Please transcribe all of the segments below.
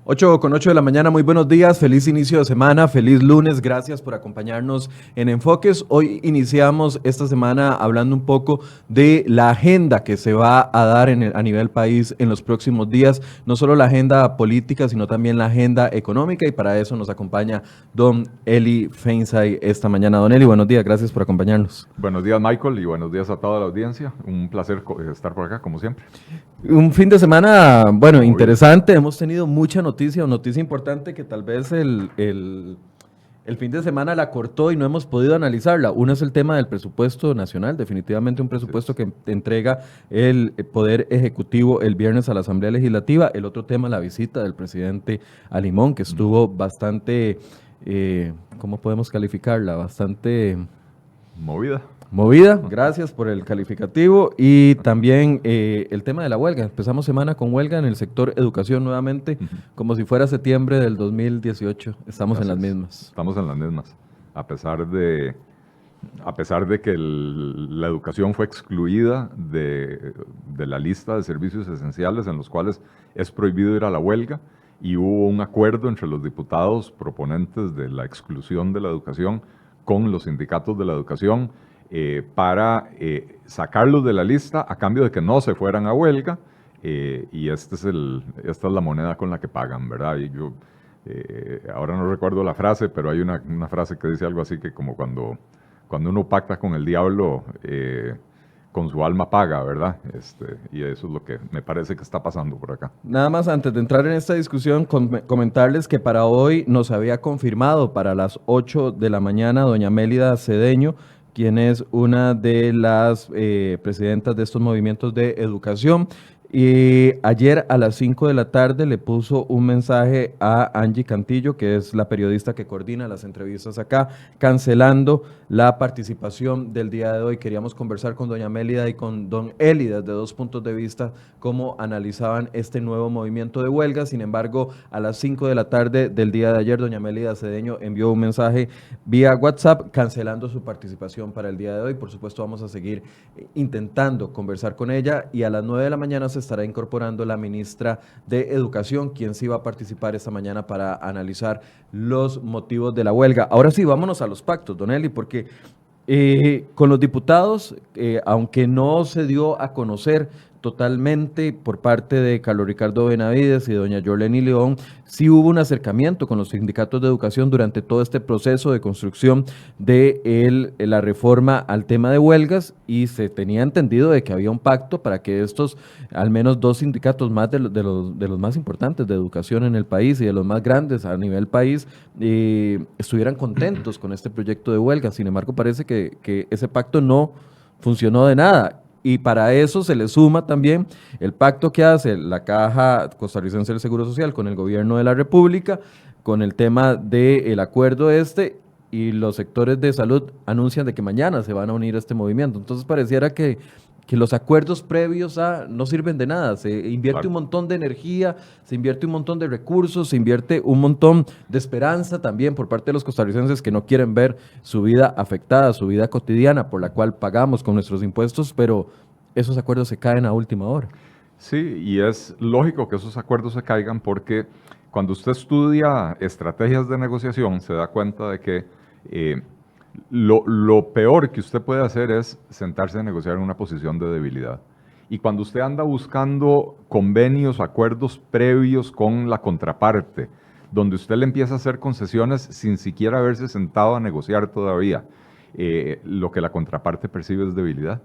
8:08 de la mañana, muy buenos días, feliz inicio de semana, feliz lunes, gracias por acompañarnos en Enfoques. Hoy iniciamos esta semana hablando un poco de la agenda que se va a dar a nivel país en los próximos días, no solo la agenda política, sino también la agenda económica, y para eso nos acompaña don Eli Feinsay esta mañana. Don Eli, buenos días, gracias por acompañarnos. Buenos días, Michael, y buenos días a toda la audiencia. Un placer estar por acá, como siempre. Un fin de semana, bueno, interesante. Hemos tenido mucha noticia importante que tal vez el fin de semana la cortó y no hemos podido analizarla. Uno es el tema del presupuesto nacional, definitivamente un presupuesto que entrega el Poder Ejecutivo el viernes a la Asamblea Legislativa. El otro tema, la visita del presidente a Limón, que estuvo bastante, ¿cómo podemos calificarla? Bastante... Movida, gracias por el calificativo. Y también el tema de la huelga. Empezamos semana con huelga en el sector educación nuevamente, como si fuera septiembre del 2018. Estamos en las mismas. Estamos en las mismas. A pesar de que la educación fue excluida de la lista de servicios esenciales en los cuales es prohibido ir a la huelga, y hubo un acuerdo entre los diputados proponentes de la exclusión de la educación con los sindicatos de la educación, para sacarlos de la lista a cambio de que no se fueran a huelga, y esta es la moneda con la que pagan, ¿verdad? Y yo ahora no recuerdo la frase, pero hay una frase que dice algo así que como cuando uno pacta con el diablo, con su alma paga, ¿verdad? Y eso es lo que me parece que está pasando por acá. Nada más antes de entrar en esta discusión, comentarles que para hoy nos había confirmado para las 8 de la mañana doña Mélida Cedeño, quien es una de las presidentas de estos movimientos de educación. Y ayer a las 5 de la tarde le puso un mensaje a Angie Cantillo, que es la periodista que coordina las entrevistas acá, cancelando la participación del día de hoy. Queríamos conversar con doña Mélida y con don Eli desde dos puntos de vista, cómo analizaban este nuevo movimiento de huelga. Sin embargo, a las 5 de la tarde del día de ayer, doña Mélida Cedeño envió un mensaje vía WhatsApp cancelando su participación para el día de hoy. Por supuesto, vamos a seguir intentando conversar con ella, y a las 9 de la mañana se estará incorporando la ministra de Educación, quien sí va a participar esta mañana para analizar los motivos de la huelga. Ahora sí, vámonos a los pactos, don Eli, porque con los diputados, aunque no se dio a conocer totalmente por parte de Carlos Ricardo Benavides y doña Yorleni León, sí hubo un acercamiento con los sindicatos de educación durante todo este proceso de construcción de la reforma al tema de huelgas, y se tenía entendido de que había un pacto para que estos, al menos dos sindicatos más de los más importantes de educación en el país y de los más grandes a nivel país, estuvieran contentos con este proyecto de huelga. Sin embargo, parece que ese pacto no funcionó de nada. Y para eso se le suma también el pacto que hace la Caja Costarricense del Seguro Social con el gobierno de la República, con el tema del acuerdo y los sectores de salud anuncian de que mañana se van a unir a este movimiento. Entonces pareciera que los acuerdos previos no sirven de nada. Se invierte un montón de energía, se invierte un montón de recursos, se invierte un montón de esperanza también por parte de los costarricenses que no quieren ver su vida afectada, su vida cotidiana, por la cual pagamos con nuestros impuestos, pero esos acuerdos se caen a última hora. Sí, y es lógico que esos acuerdos se caigan porque cuando usted estudia estrategias de negociación se da cuenta de que lo peor que usted puede hacer es sentarse a negociar en una posición de debilidad. Y cuando usted anda buscando convenios, acuerdos previos con la contraparte, donde usted le empieza a hacer concesiones sin siquiera haberse sentado a negociar todavía, lo que la contraparte percibe es debilidad.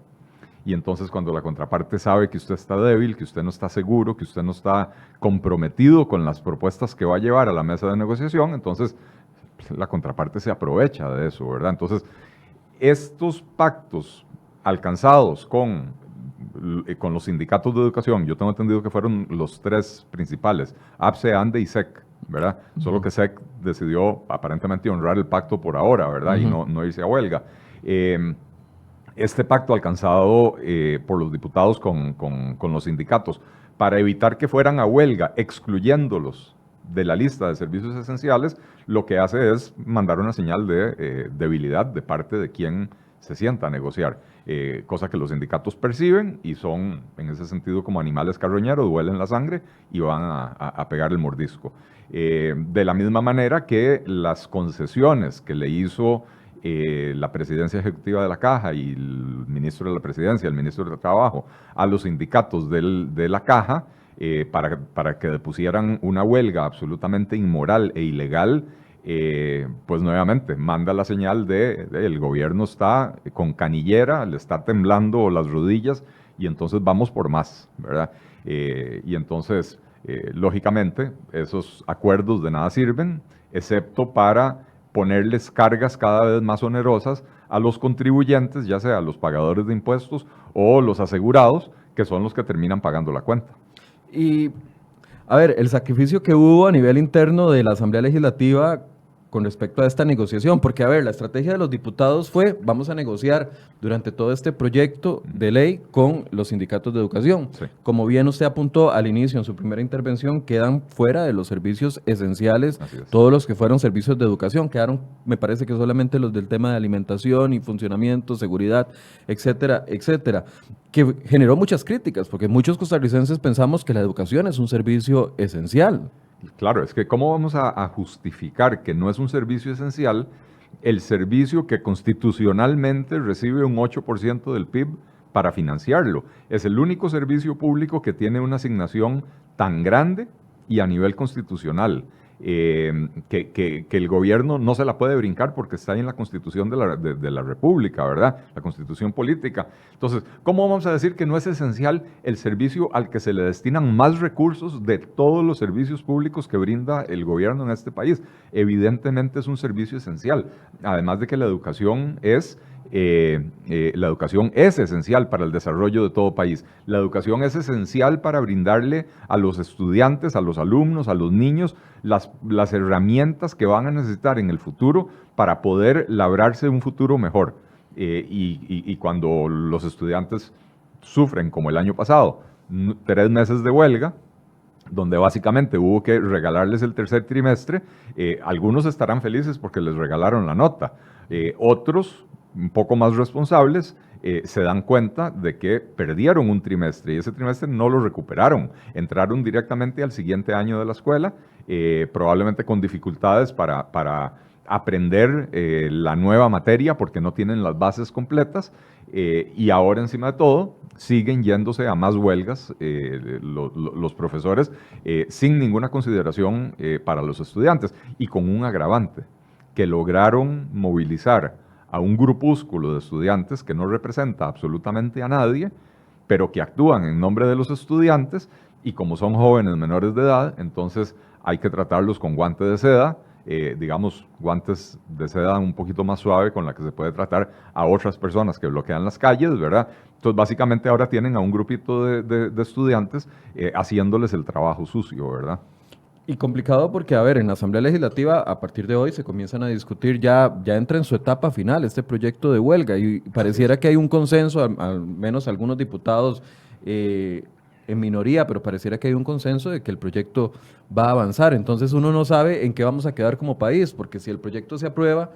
Y entonces cuando la contraparte sabe que usted está débil, que usted no está seguro, que usted no está comprometido con las propuestas que va a llevar a la mesa de negociación, entonces la contraparte se aprovecha de eso, ¿verdad? Entonces, estos pactos alcanzados con los sindicatos de educación, yo tengo entendido que fueron los tres principales, APSE, ANDE y SEC, ¿verdad? Solo que SEC decidió aparentemente honrar el pacto por ahora, ¿verdad? Y no irse a huelga. Este pacto alcanzado por los diputados con los sindicatos para evitar que fueran a huelga, excluyéndolos de la lista de servicios esenciales, lo que hace es mandar una señal de debilidad de parte de quien se sienta a negociar, cosa que los sindicatos perciben y son en ese sentido como animales carroñeros, huelen la sangre y van a pegar el mordisco. De la misma manera que las concesiones que le hizo la presidencia ejecutiva de la Caja y el ministro de la Presidencia, el ministro de Trabajo, a los sindicatos de la Caja para que depusieran una huelga absolutamente inmoral e ilegal, pues nuevamente manda la señal de el gobierno está con canillera, le está temblando las rodillas y entonces vamos por más, ¿verdad? Y entonces, lógicamente, esos acuerdos de nada sirven, excepto para ponerles cargas cada vez más onerosas a los contribuyentes, ya sea los pagadores de impuestos o los asegurados, que son los que terminan pagando la cuenta. Y, a ver, el sacrificio que hubo a nivel interno de la Asamblea Legislativa con respecto a esta negociación, porque, a ver, la estrategia de los diputados fue, vamos a negociar durante todo este proyecto de ley con los sindicatos de educación. Sí. Como bien usted apuntó al inicio en su primera intervención, quedan fuera de los servicios esenciales todos los que fueron servicios de educación, quedaron, me parece que solamente los del tema de alimentación y funcionamiento, seguridad, etcétera, etcétera, que generó muchas críticas, porque muchos costarricenses pensamos que la educación es un servicio esencial. Claro, es que ¿cómo vamos a justificar que no es un servicio esencial el servicio que constitucionalmente recibe un 8% del PIB para financiarlo? Es el único servicio público que tiene una asignación tan grande y a nivel constitucional. Que el gobierno no se la puede brincar porque está ahí en la Constitución de la República, ¿verdad? La Constitución política. Entonces, ¿cómo vamos a decir que no es esencial el servicio al que se le destinan más recursos de todos los servicios públicos que brinda el gobierno en este país? Evidentemente es un servicio esencial, además de que la educación es esencial para el desarrollo de todo país. La educación es esencial para brindarle a los estudiantes, a los alumnos, a los niños, las herramientas que van a necesitar en el futuro para poder labrarse un futuro mejor. Y cuando los estudiantes sufren, como el año pasado, 3 meses de huelga, donde básicamente hubo que regalarles el tercer trimestre, algunos estarán felices porque les regalaron la nota. Otros, un poco más responsables, se dan cuenta de que perdieron un trimestre y ese trimestre no lo recuperaron. Entraron directamente al siguiente año de la escuela, probablemente con dificultades para aprender la nueva materia porque no tienen las bases completas y ahora encima de todo siguen yéndose a más huelgas los profesores sin ninguna consideración para los estudiantes y con un agravante, que lograron movilizar a un grupúsculo de estudiantes que no representa absolutamente a nadie, pero que actúan en nombre de los estudiantes y como son jóvenes menores de edad, entonces hay que tratarlos con guante de seda, digamos, guantes de seda un poquito más suave con la que se puede tratar a otras personas que bloquean las calles, ¿verdad? Entonces, básicamente ahora tienen a un grupito de estudiantes haciéndoles el trabajo sucio, ¿verdad? Y complicado porque, a ver, en la Asamblea Legislativa, a partir de hoy, se comienzan a discutir, ya entra en su etapa final este proyecto de huelga y pareciera que hay un consenso, al menos algunos diputados en minoría, pero pareciera que hay un consenso de que el proyecto va a avanzar. Entonces uno no sabe en qué vamos a quedar como país, porque si el proyecto se aprueba,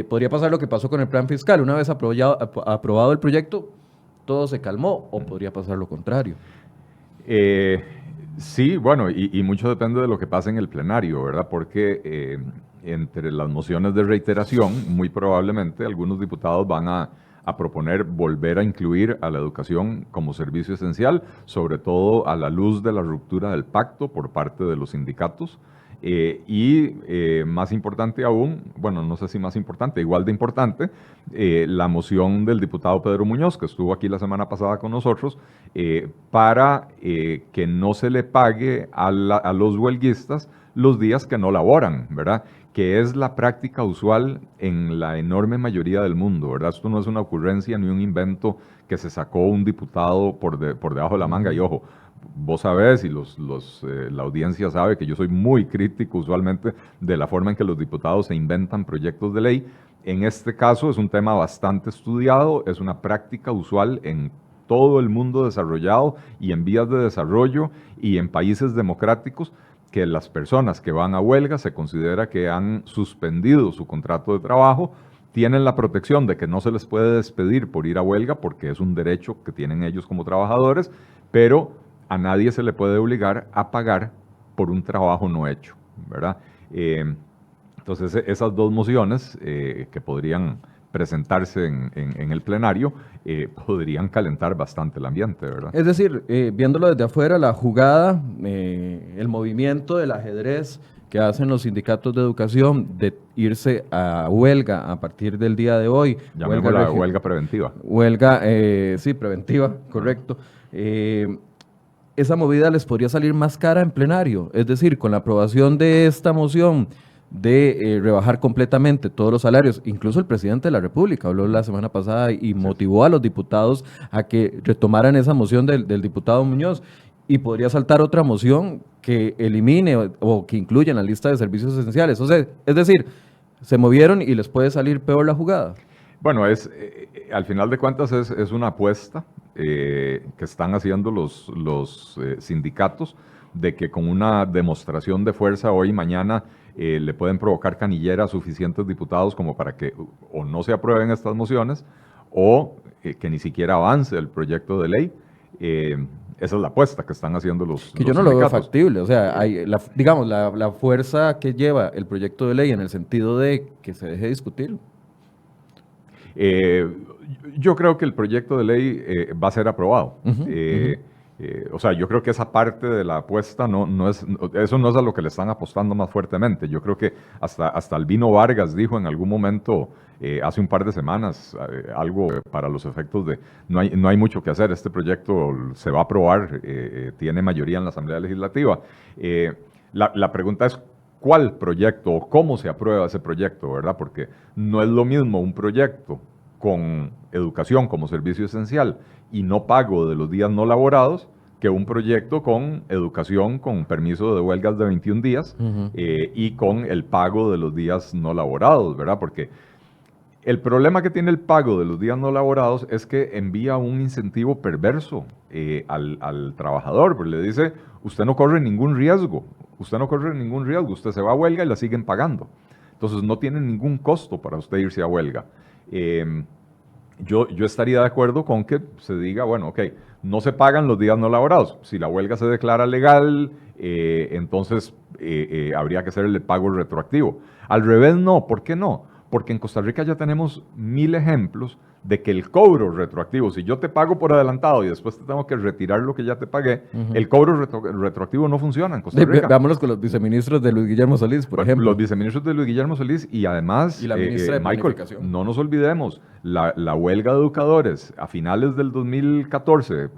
podría pasar lo que pasó con el plan fiscal. Una vez aprobado el proyecto, todo se calmó, o podría pasar lo contrario. Sí, bueno, y mucho depende de lo que pase en el plenario, ¿verdad? Porque entre las mociones de reiteración, muy probablemente algunos diputados van a proponer volver a incluir a la educación como servicio esencial, sobre todo a la luz de la ruptura del pacto por parte de los sindicatos. Más importante aún, bueno, no sé si más importante, igual de importante, la moción del diputado Pedro Muñoz, que estuvo aquí la semana pasada con nosotros, para que no se le pague a los huelguistas los días que no laboran, ¿verdad? Que es la práctica usual en la enorme mayoría del mundo, ¿verdad? Esto no es una ocurrencia ni un invento que se sacó un diputado por debajo de la manga. Y ojo, vos sabés y la audiencia sabe que yo soy muy crítico usualmente de la forma en que los diputados se inventan proyectos de ley. En este caso es un tema bastante estudiado, es una práctica usual en todo el mundo desarrollado y en vías de desarrollo y en países democráticos, que las personas que van a huelga se considera que han suspendido su contrato de trabajo tienen la protección de que no se les puede despedir por ir a huelga, porque es un derecho que tienen ellos como trabajadores, pero a nadie se le puede obligar a pagar por un trabajo no hecho, ¿verdad? Entonces, esas dos mociones que podrían presentarse en el plenario podrían calentar bastante el ambiente, ¿verdad? Es decir, viéndolo desde afuera, la jugada, el movimiento del ajedrez que hacen los sindicatos de educación de irse a huelga a partir del día de hoy. Llamémosla huelga preventiva. Huelga, sí, preventiva, correcto. Esa movida les podría salir más cara en plenario. Es decir, con la aprobación de esta moción de rebajar completamente todos los salarios, incluso el presidente de la República habló la semana pasada y motivó a los diputados a que retomaran esa moción del diputado Muñoz, y podría saltar otra moción que elimine o que incluya en la lista de servicios esenciales. O sea, es decir, se movieron y les puede salir peor la jugada. Bueno, al final de cuentas es una apuesta que están haciendo los sindicatos de que con una demostración de fuerza hoy y mañana le pueden provocar canillera a suficientes diputados como para que o no se aprueben estas mociones o que ni siquiera avance el proyecto de ley. Esa es la apuesta que están haciendo los Que yo no sindicatos. lo veo factible. O sea, digamos, la fuerza que lleva el proyecto de ley en el sentido de que se deje discutir. Yo creo que el proyecto de ley va a ser aprobado. O sea, yo creo que esa parte de la apuesta eso no es a lo que le están apostando más fuertemente. Yo creo que hasta Albino Vargas dijo en algún momento, hace un par de semanas, algo para los efectos de no hay mucho que hacer, este proyecto se va a aprobar, tiene mayoría en la Asamblea Legislativa. La pregunta es, ¿cuál proyecto o cómo se aprueba ese proyecto, verdad? Porque no es lo mismo un proyecto con educación como servicio esencial y no pago de los días no laborados que un proyecto con educación con permiso de huelgas de 21 días y con el pago de los días no laborados, ¿verdad? Porque el problema que tiene el pago de los días no laborados es que envía un incentivo perverso al trabajador, porque le dice, usted no corre ningún riesgo, usted se va a huelga y la siguen pagando. Entonces no tiene ningún costo para usted irse a huelga. Yo estaría de acuerdo con que se diga, bueno, ok, no se pagan los días no laborados. Si la huelga se declara legal, entonces habría que hacer el pago retroactivo. Al revés, no. ¿Por qué no? Porque en Costa Rica ya tenemos 1000 ejemplos de que el cobro retroactivo, si yo te pago por adelantado y después te tengo que retirar lo que ya te pagué, el cobro retroactivo no funciona en Costa Rica. Veámoslo con los viceministros de Luis Guillermo Solís, por ejemplo. Los viceministros de Luis Guillermo Solís y además, y la ministra de Michael, Planificación. no nos olvidemos, la huelga de educadores a finales del 2014,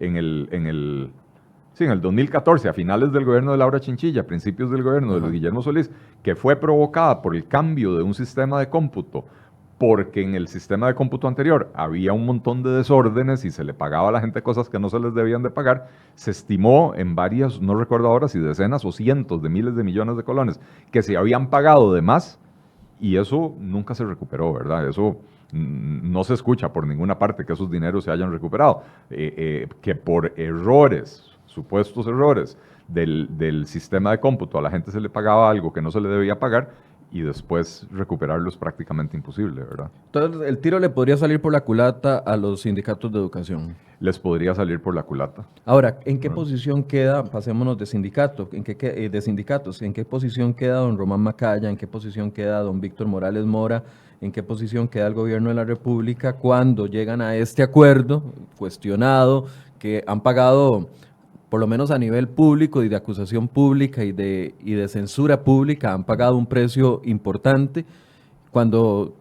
en el 2014, a finales del gobierno de Laura Chinchilla, principios del gobierno de Luis Guillermo Solís, que fue provocada por el cambio de un sistema de cómputo, porque en el sistema de cómputo anterior había un montón de desórdenes y se le pagaba a la gente cosas que no se les debían de pagar, se estimó en varias, no recuerdo ahora si decenas o cientos de miles de millones de colones, que se habían pagado de más, y eso nunca se recuperó, ¿verdad? Eso no se escucha por ninguna parte que esos dineros se hayan recuperado, que por errores, supuestos errores del sistema de cómputo, a la gente se le pagaba algo que no se le debía pagar y después recuperarlo es prácticamente imposible, ¿verdad? Entonces, el tiro le podría salir por la culata a los sindicatos de educación. Les podría salir por la culata. Ahora, ¿en qué posición queda, pasémonos de sindicatos, ¿en qué posición queda don Román Macaya, en qué posición queda don Víctor Morales Mora, en qué posición queda el gobierno de la República cuando llegan a este acuerdo cuestionado, que han pagado, por lo menos a nivel público y de acusación pública y de censura pública, han pagado un precio importante, cuando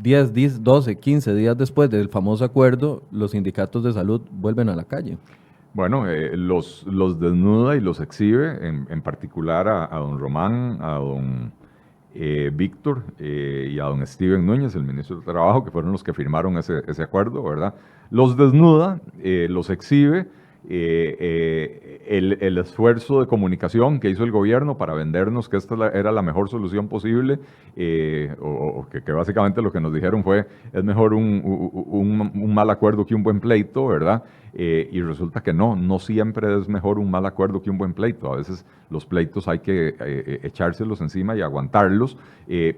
10, 12, 15 días después del famoso acuerdo, los sindicatos de salud vuelven a la calle? Bueno, los desnuda y los exhibe, en particular a don Román, a don Víctor y a don Steven Núñez, el ministro de Trabajo, que fueron los que firmaron ese acuerdo, ¿verdad? Los desnuda, los exhibe. El esfuerzo de comunicación que hizo el gobierno para vendernos que esta era la mejor solución posible, que básicamente lo que nos dijeron fue, es mejor un mal acuerdo que un buen pleito, ¿verdad? y resulta que no siempre es mejor un mal acuerdo que un buen pleito. A veces los pleitos hay que echárselos encima y aguantarlos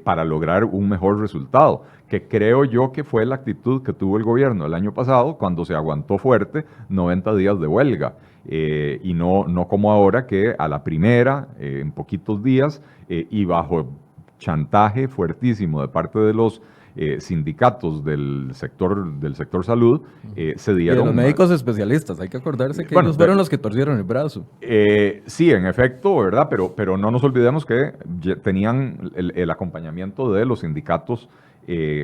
para lograr un mejor resultado, que creo yo que fue la actitud que tuvo el gobierno el año pasado cuando se aguantó fuerte 90 días de huelga. Y no como ahora que a la primera, en poquitos días, y bajo chantaje fuertísimo de parte de los sindicatos del sector salud, se dieron... Y de los médicos especialistas, hay que acordarse que ellos fueron los que torcieron el brazo. Sí, en efecto, ¿verdad? Pero no nos olvidemos que tenían el acompañamiento de los sindicatos,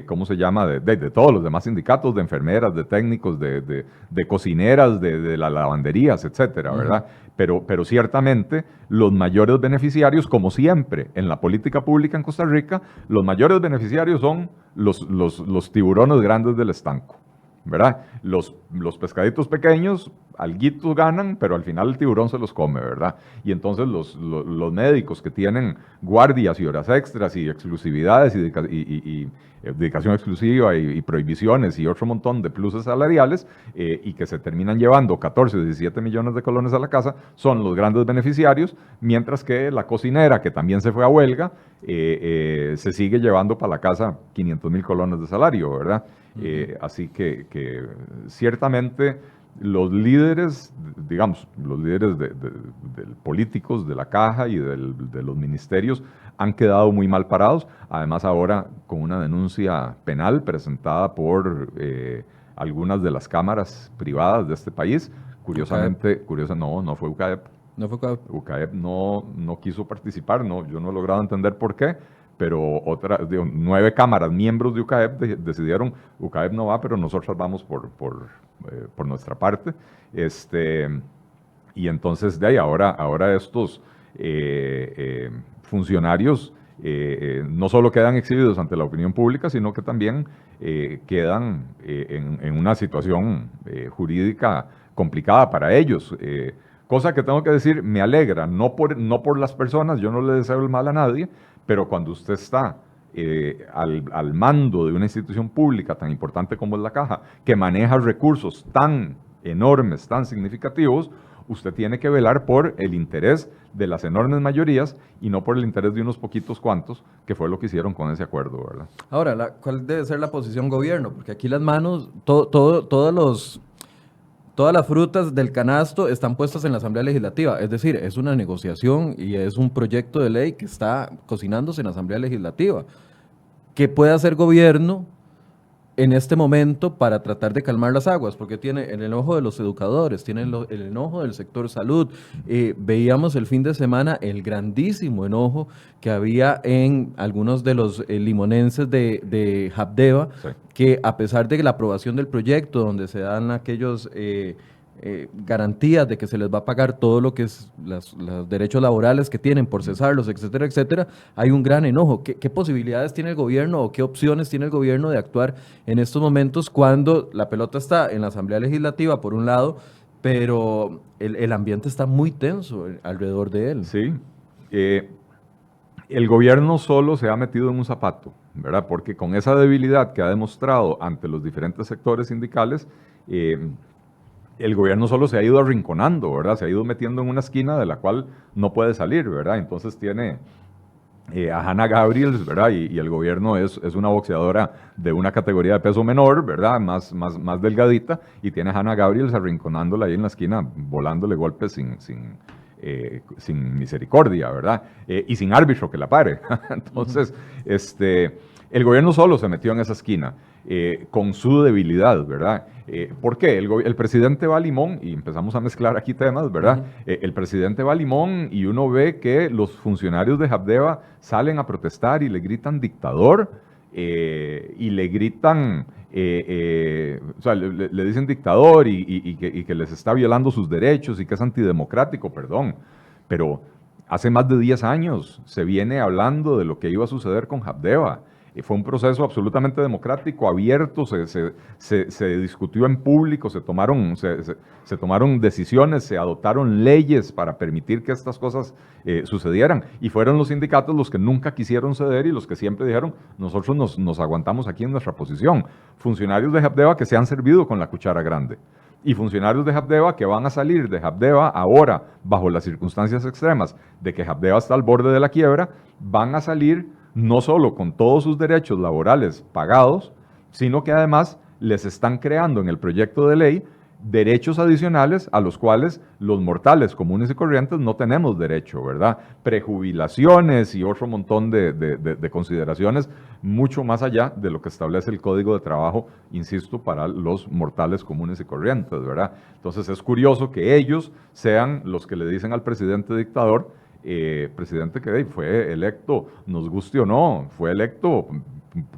¿cómo se llama? De todos los demás sindicatos, de enfermeras, de técnicos, de cocineras, de las lavanderías, etcétera, ¿verdad? Pero ciertamente los mayores beneficiarios, como siempre en la política pública en Costa Rica, los mayores beneficiarios son los tiburones grandes del estanco, ¿verdad? Los pescaditos pequeños, alguitos ganan, pero al final el tiburón se los come, ¿verdad? Y entonces los médicos que tienen guardias y horas extras y exclusividades y dedicación exclusiva y prohibiciones y otro montón de pluses salariales y que se terminan llevando 14 o 17 millones de colones a la casa, son los grandes beneficiarios, mientras que la cocinera, que también se fue a huelga, se sigue llevando para la casa 500,000 colones de salario, ¿verdad? Así que ciertamente los líderes, digamos, los líderes de políticos de la caja y de los ministerios han quedado muy mal parados, además ahora con una denuncia penal presentada por algunas de las cámaras privadas de este país. Curiosamente, no fue UCAEP. No fue UCAEP. UCAEP no quiso participar, yo no he logrado entender por qué, pero 9 cámaras, miembros de UCAEP, decidieron, UCAEP no va, pero nosotros vamos por nuestra parte. Y entonces de ahí ahora estos funcionarios no solo quedan exhibidos ante la opinión pública, sino que también quedan en una situación jurídica complicada para ellos. Cosa que tengo que decir, me alegra, no por las personas, yo no le deseo el mal a nadie, pero cuando usted está al mando de una institución pública tan importante como es la Caja, que maneja recursos tan enormes, tan significativos, usted tiene que velar por el interés de las enormes mayorías y no por el interés de unos poquitos cuantos, que fue lo que hicieron con ese acuerdo, ¿verdad? Ahora, ¿cuál debe ser la posición gobierno? Porque aquí las manos, todas las frutas del canasto están puestas en la Asamblea Legislativa, es decir, es una negociación y es un proyecto de ley que está cocinándose en la Asamblea Legislativa. ¿Qué puede hacer gobierno en este momento para tratar de calmar las aguas? Porque tiene el enojo de los educadores, tiene el enojo del sector salud. Veíamos el fin de semana el grandísimo enojo que había en algunos de los limonenses de Habdeba, sí, que a pesar de la aprobación del proyecto, donde se dan aquellos garantías de que se les va a pagar todo lo que es los derechos laborales que tienen por cesarlos, etcétera, etcétera, hay un gran enojo. ¿Qué posibilidades tiene el gobierno o qué opciones tiene el gobierno de actuar en estos momentos cuando la pelota está en la Asamblea Legislativa, por un lado, pero el ambiente está muy tenso alrededor de él? Sí. El gobierno solo se ha metido en un zapato, ¿verdad? Porque con esa debilidad que ha demostrado ante los diferentes sectores sindicales, el gobierno solo se ha ido arrinconando, ¿verdad? Se ha ido metiendo en una esquina de la cual no puede salir, ¿verdad? Entonces tiene a Hanna Gabriels, ¿verdad? Y el gobierno es una boxeadora de una categoría de peso menor, ¿verdad? Más delgadita, y tiene a Hanna Gabriels arrinconándola ahí en la esquina, volándole golpes sin misericordia, ¿verdad? Y sin árbitro que la pare. Entonces, el gobierno solo se metió en esa esquina con su debilidad, ¿verdad? ¿Por qué? El presidente va a Limón, y empezamos a mezclar aquí temas, ¿verdad? El presidente va a Limón y uno ve que los funcionarios de Habdeba salen a protestar y le gritan dictador, y le gritan, o sea, le dicen dictador y que les está violando sus derechos y que es antidemocrático, perdón, pero hace más de 10 años se viene hablando de lo que iba a suceder con Habdeba. Fue un proceso absolutamente democrático, abierto, se discutió en público, se tomaron decisiones, se adoptaron leyes para permitir que estas cosas sucedieran. Y fueron los sindicatos los que nunca quisieron ceder y los que siempre dijeron, nosotros nos aguantamos aquí en nuestra posición. Funcionarios de Habdeba que se han servido con la cuchara grande. y funcionarios de Habdeba que van a salir de Habdeba ahora, bajo las circunstancias extremas de que Habdeba está al borde de la quiebra, van a salir no solo con todos sus derechos laborales pagados, sino que además les están creando en el proyecto de ley derechos adicionales a los cuales los mortales comunes y corrientes no tenemos derecho, ¿verdad? Prejubilaciones y otro montón de consideraciones mucho más allá de lo que establece el Código de Trabajo, insisto, para los mortales comunes y corrientes, ¿verdad? Entonces es curioso que ellos sean los que le dicen al presidente dictador, presidente que fue electo, nos guste o no, fue electo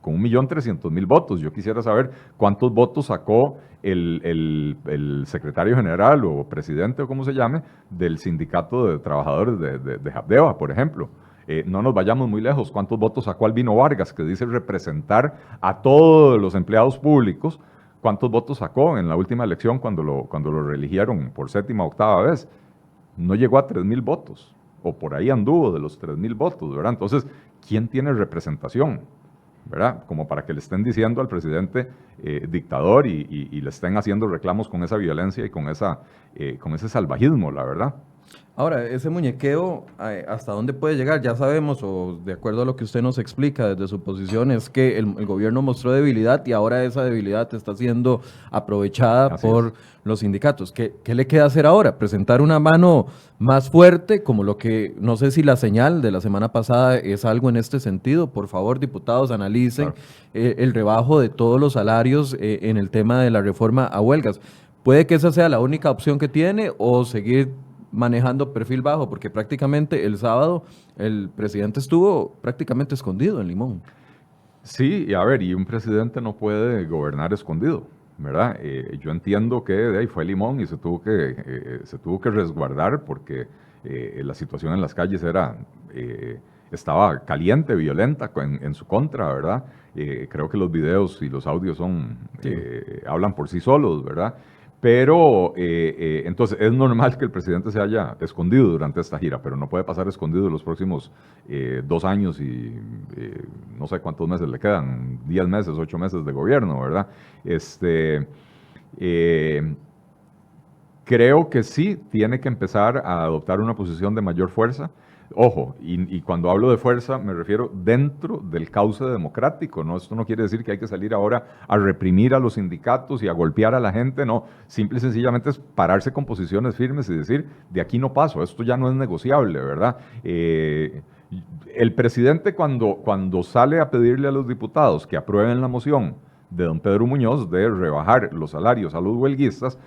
con 1.300.000 votos. Yo quisiera saber cuántos votos sacó el secretario general o presidente o como se llame del sindicato de trabajadores de Habdeba, por ejemplo. No nos vayamos muy lejos. ¿Cuántos votos sacó Albino Vargas, que dice representar a todos los empleados públicos? ¿Cuántos votos sacó en la última elección cuando lo reeligieron por 7ª o 8ª vez? No llegó a 3.000 votos, o por ahí anduvo de los 3.000 votos, ¿verdad? Entonces, ¿quién tiene representación? ¿Verdad? Como para que le estén diciendo al presidente dictador y le estén haciendo reclamos con esa violencia y con ese salvajismo, la verdad. Ahora, ese muñequeo, ¿hasta dónde puede llegar? Ya sabemos, o de acuerdo a lo que usted nos explica desde su posición, es que el gobierno mostró debilidad y ahora esa debilidad está siendo aprovechada por los sindicatos. ¿Qué le queda hacer ahora? ¿Presentar una mano más fuerte, como lo que, no sé si la señal de la semana pasada es algo en este sentido? Por favor, diputados, analicen el rebajo de todos los salarios en el tema de la reforma a huelgas. ¿Puede que esa sea la única opción que tiene o seguir manejando perfil bajo? Porque prácticamente el sábado el presidente estuvo prácticamente escondido en Limón. Sí, y a ver, y un presidente no puede gobernar escondido, ¿verdad? Yo entiendo que de ahí fue Limón y se tuvo que resguardar porque la situación en las calles estaba caliente, violenta en su contra, ¿verdad? Creo que los videos y los audios hablan por sí solos, ¿verdad? Pero entonces es normal que el presidente se haya escondido durante esta gira, pero no puede pasar escondido los próximos 2 años y no sé cuántos meses le quedan, 10 meses, 8 meses de gobierno, ¿verdad? Creo que sí tiene que empezar a adoptar una posición de mayor fuerza. Ojo, y cuando hablo de fuerza me refiero dentro del cauce democrático, ¿no? Esto no quiere decir que hay que salir ahora a reprimir a los sindicatos y a golpear a la gente, no. Simple y sencillamente es pararse con posiciones firmes y decir, de aquí no paso, esto ya no es negociable, ¿verdad? El presidente cuando sale a pedirle a los diputados que aprueben la moción de don Pedro Muñoz de rebajar los salarios a los huelguistas,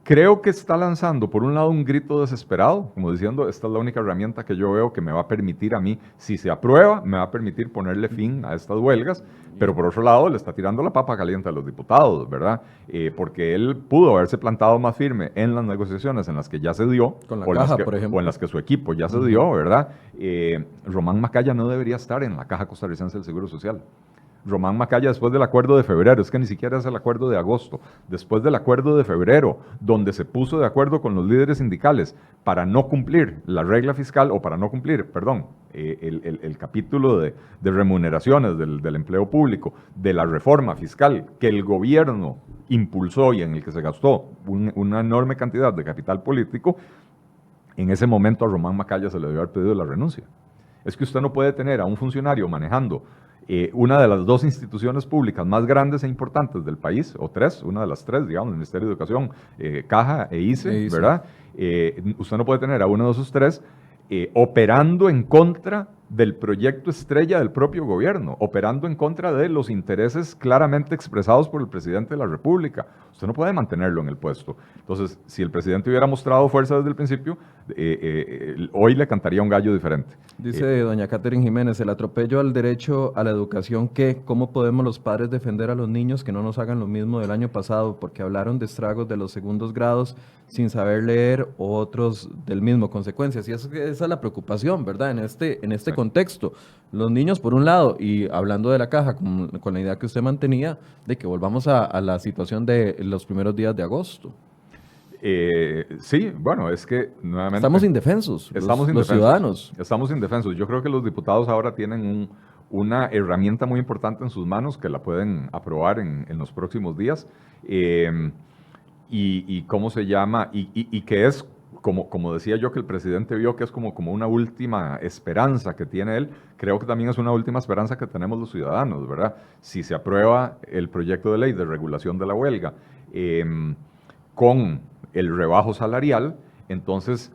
creo que está lanzando, por un lado, un grito desesperado, como diciendo, esta es la única herramienta que yo veo que me va a permitir a mí, si se aprueba, me va a permitir ponerle fin a estas huelgas, pero por otro lado, le está tirando la papa caliente a los diputados, ¿verdad? Porque él pudo haberse plantado más firme en las negociaciones en las que ya se dio, con la caja, por ejemplo, o en las que su equipo ya se dio, ¿verdad? Román Macaya no debería estar en la Caja Costarricense del Seguro Social. Román Macaya, después del acuerdo de febrero, es que ni siquiera es el acuerdo de agosto, después del acuerdo de febrero, donde se puso de acuerdo con los líderes sindicales para no cumplir la regla fiscal, o para no cumplir, perdón, el capítulo de remuneraciones del empleo público, de la reforma fiscal que el gobierno impulsó y en el que se gastó una enorme cantidad de capital político. En ese momento a Román Macaya se le debió haber pedido la renuncia. Es que usted no puede tener a un funcionario manejando una de las 2 instituciones públicas más grandes e importantes del país, o 3, una de las 3, digamos, el Ministerio de Educación, Caja e ICE, ¿verdad? Usted no puede tener a uno de esos 3 operando en contra del proyecto estrella del propio gobierno, operando en contra de los intereses claramente expresados por el presidente de la República. Usted no puede mantenerlo en el puesto. Entonces, si el presidente hubiera mostrado fuerza desde el principio, hoy le cantaría un gallo diferente. Dice doña Catherine Jiménez, el atropello al derecho a la educación, ¿qué? ¿Cómo podemos los padres defender a los niños que no nos hagan lo mismo del año pasado? Porque hablaron de estragos de los segundos grados sin saber leer, o otros del mismo, consecuencias. Y esa es la preocupación, ¿verdad? En este contexto. Los niños, por un lado, y hablando de la caja, con la idea que usted mantenía, de que volvamos a la situación de los primeros días de agosto. Sí, bueno, es que nuevamente... Estamos indefensos, los ciudadanos. Estamos indefensos. Yo creo que los diputados ahora tienen una herramienta muy importante en sus manos que la pueden aprobar en los próximos días. Y cómo se llama, y que es, como decía yo, que el presidente vio que es como una última esperanza que tiene él, creo que también es una última esperanza que tenemos los ciudadanos, ¿verdad? Si se aprueba el proyecto de ley de regulación de la huelga con el rebajo salarial, entonces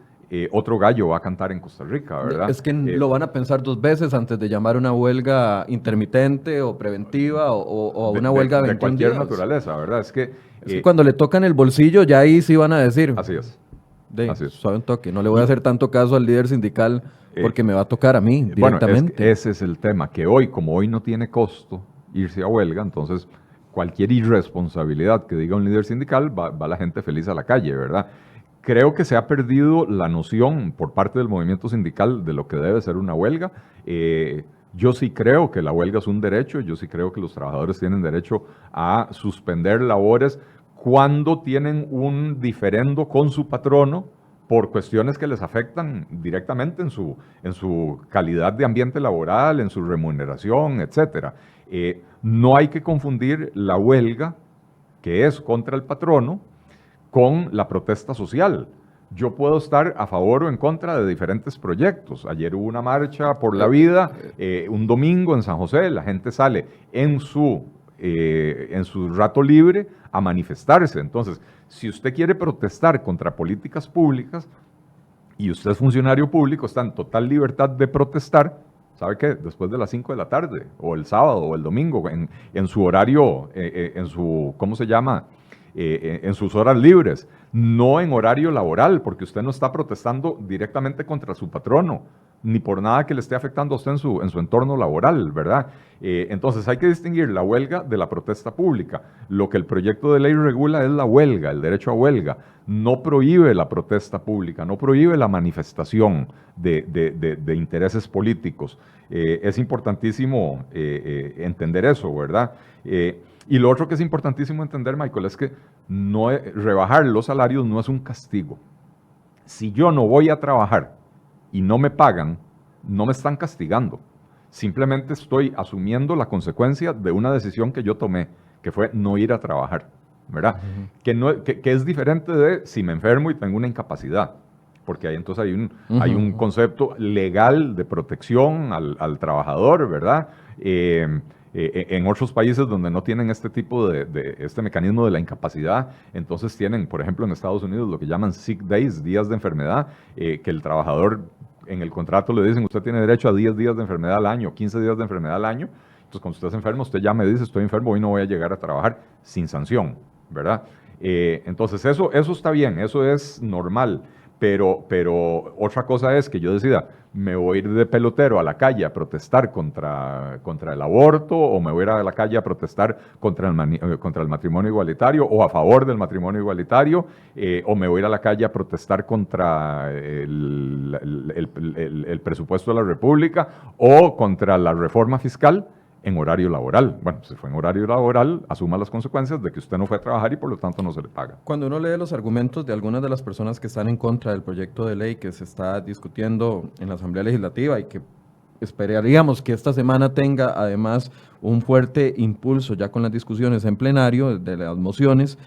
otro gallo va a cantar en Costa Rica, ¿verdad? Es que lo van a pensar dos veces antes de llamar una huelga intermitente o preventiva o una huelga de 21 cualquier días. Naturaleza, ¿verdad? Es que cuando le tocan el bolsillo, ya ahí sí van a decir. Así es. Así es. Suave un toque. No le voy a hacer tanto caso al líder sindical porque me va a tocar a mí directamente. Bueno, ese es el tema, que hoy, como hoy no tiene costo irse a huelga, entonces cualquier irresponsabilidad que diga un líder sindical va la gente feliz a la calle, ¿verdad? Creo que se ha perdido la noción por parte del movimiento sindical de lo que debe ser una huelga. Yo sí creo que la huelga es un derecho, yo sí creo que los trabajadores tienen derecho a suspender labores cuando tienen un diferendo con su patrono por cuestiones que les afectan directamente en su calidad de ambiente laboral, en su remuneración, etc. No hay que confundir la huelga, que es contra el patrono, con la protesta social. Yo puedo estar a favor o en contra de diferentes proyectos. Ayer hubo una marcha por la vida, un domingo en San José, la gente sale en su rato libre a manifestarse. Entonces, si usted quiere protestar contra políticas públicas y usted es funcionario público, está en total libertad de protestar, ¿sabe qué? Después de las 5 de la tarde, o el sábado, o el domingo, en su horario, ¿cómo se llama? En sus horas libres, no en horario laboral, porque usted no está protestando directamente contra su patrono, ni por nada que le esté afectando a usted en su entorno laboral, ¿verdad? Entonces hay que distinguir la huelga de la protesta pública. Lo que el proyecto de ley regula es la huelga, el derecho a huelga. No prohíbe la protesta pública, no prohíbe la manifestación de intereses políticos. Es importantísimo entender eso, ¿verdad? Y lo otro que es importantísimo entender, Michael, es que rebajar los salarios no es un castigo. Si yo no voy a trabajar y no me pagan, no me están castigando. Simplemente estoy asumiendo la consecuencia de una decisión que yo tomé, que fue no ir a trabajar, ¿verdad? Que es diferente de si me enfermo y tengo una incapacidad, porque ahí entonces hay un concepto legal de protección al trabajador, ¿verdad? En otros países donde no tienen este tipo este mecanismo de la incapacidad, entonces tienen, por ejemplo, en Estados Unidos lo que llaman sick days, días de enfermedad, que el trabajador en el contrato le dicen, usted tiene derecho a 10 días de enfermedad al año, 15 días de enfermedad al año. Entonces, cuando usted es enfermo, usted ya me dice, estoy enfermo, hoy no voy a llegar a trabajar, sin sanción, ¿verdad? Entonces, eso está bien, eso es normal. Pero otra cosa es que yo decida, me voy a ir de pelotero a la calle a protestar contra el aborto, o me voy a ir a la calle a protestar contra el matrimonio igualitario, o a favor del matrimonio igualitario, o me voy a ir a la calle a protestar contra el presupuesto de la República, o contra la reforma fiscal en horario laboral. Bueno, si fue en horario laboral, asuma las consecuencias de que usted no fue a trabajar y por lo tanto no se le paga. Cuando uno lee los argumentos de algunas de las personas que están en contra del proyecto de ley que se está discutiendo en la Asamblea Legislativa y que esperaríamos que esta semana tenga además un fuerte impulso ya con las discusiones en plenario de las mociones,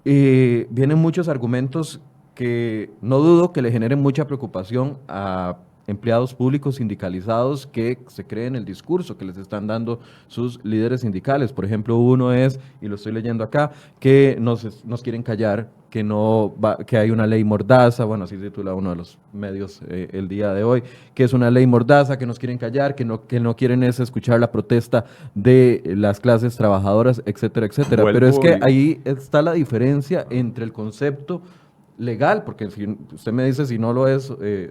vienen muchos argumentos que no dudo que le generen mucha preocupación a empleados públicos sindicalizados que se creen el discurso que les están dando sus líderes sindicales. Por ejemplo, uno es, y lo estoy leyendo acá, que nos quieren callar, que hay una ley mordaza, bueno, así se titula uno de los medios el día de hoy, que es una ley mordaza, que nos quieren callar, que no quieren es escuchar la protesta de las clases trabajadoras, etcétera, etcétera. Pero es que ahí está la diferencia entre el concepto legal, porque si usted me dice si no lo es,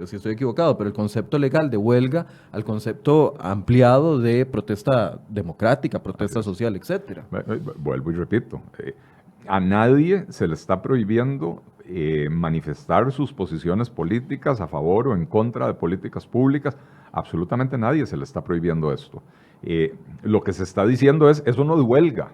si estoy equivocado, pero el concepto legal de huelga al concepto ampliado de protesta democrática, protesta social, etcétera. Vuelvo y repito, a nadie se le está prohibiendo manifestar sus posiciones políticas a favor o en contra de políticas públicas. Absolutamente nadie se le está prohibiendo esto. Lo que se está diciendo es, eso no es huelga.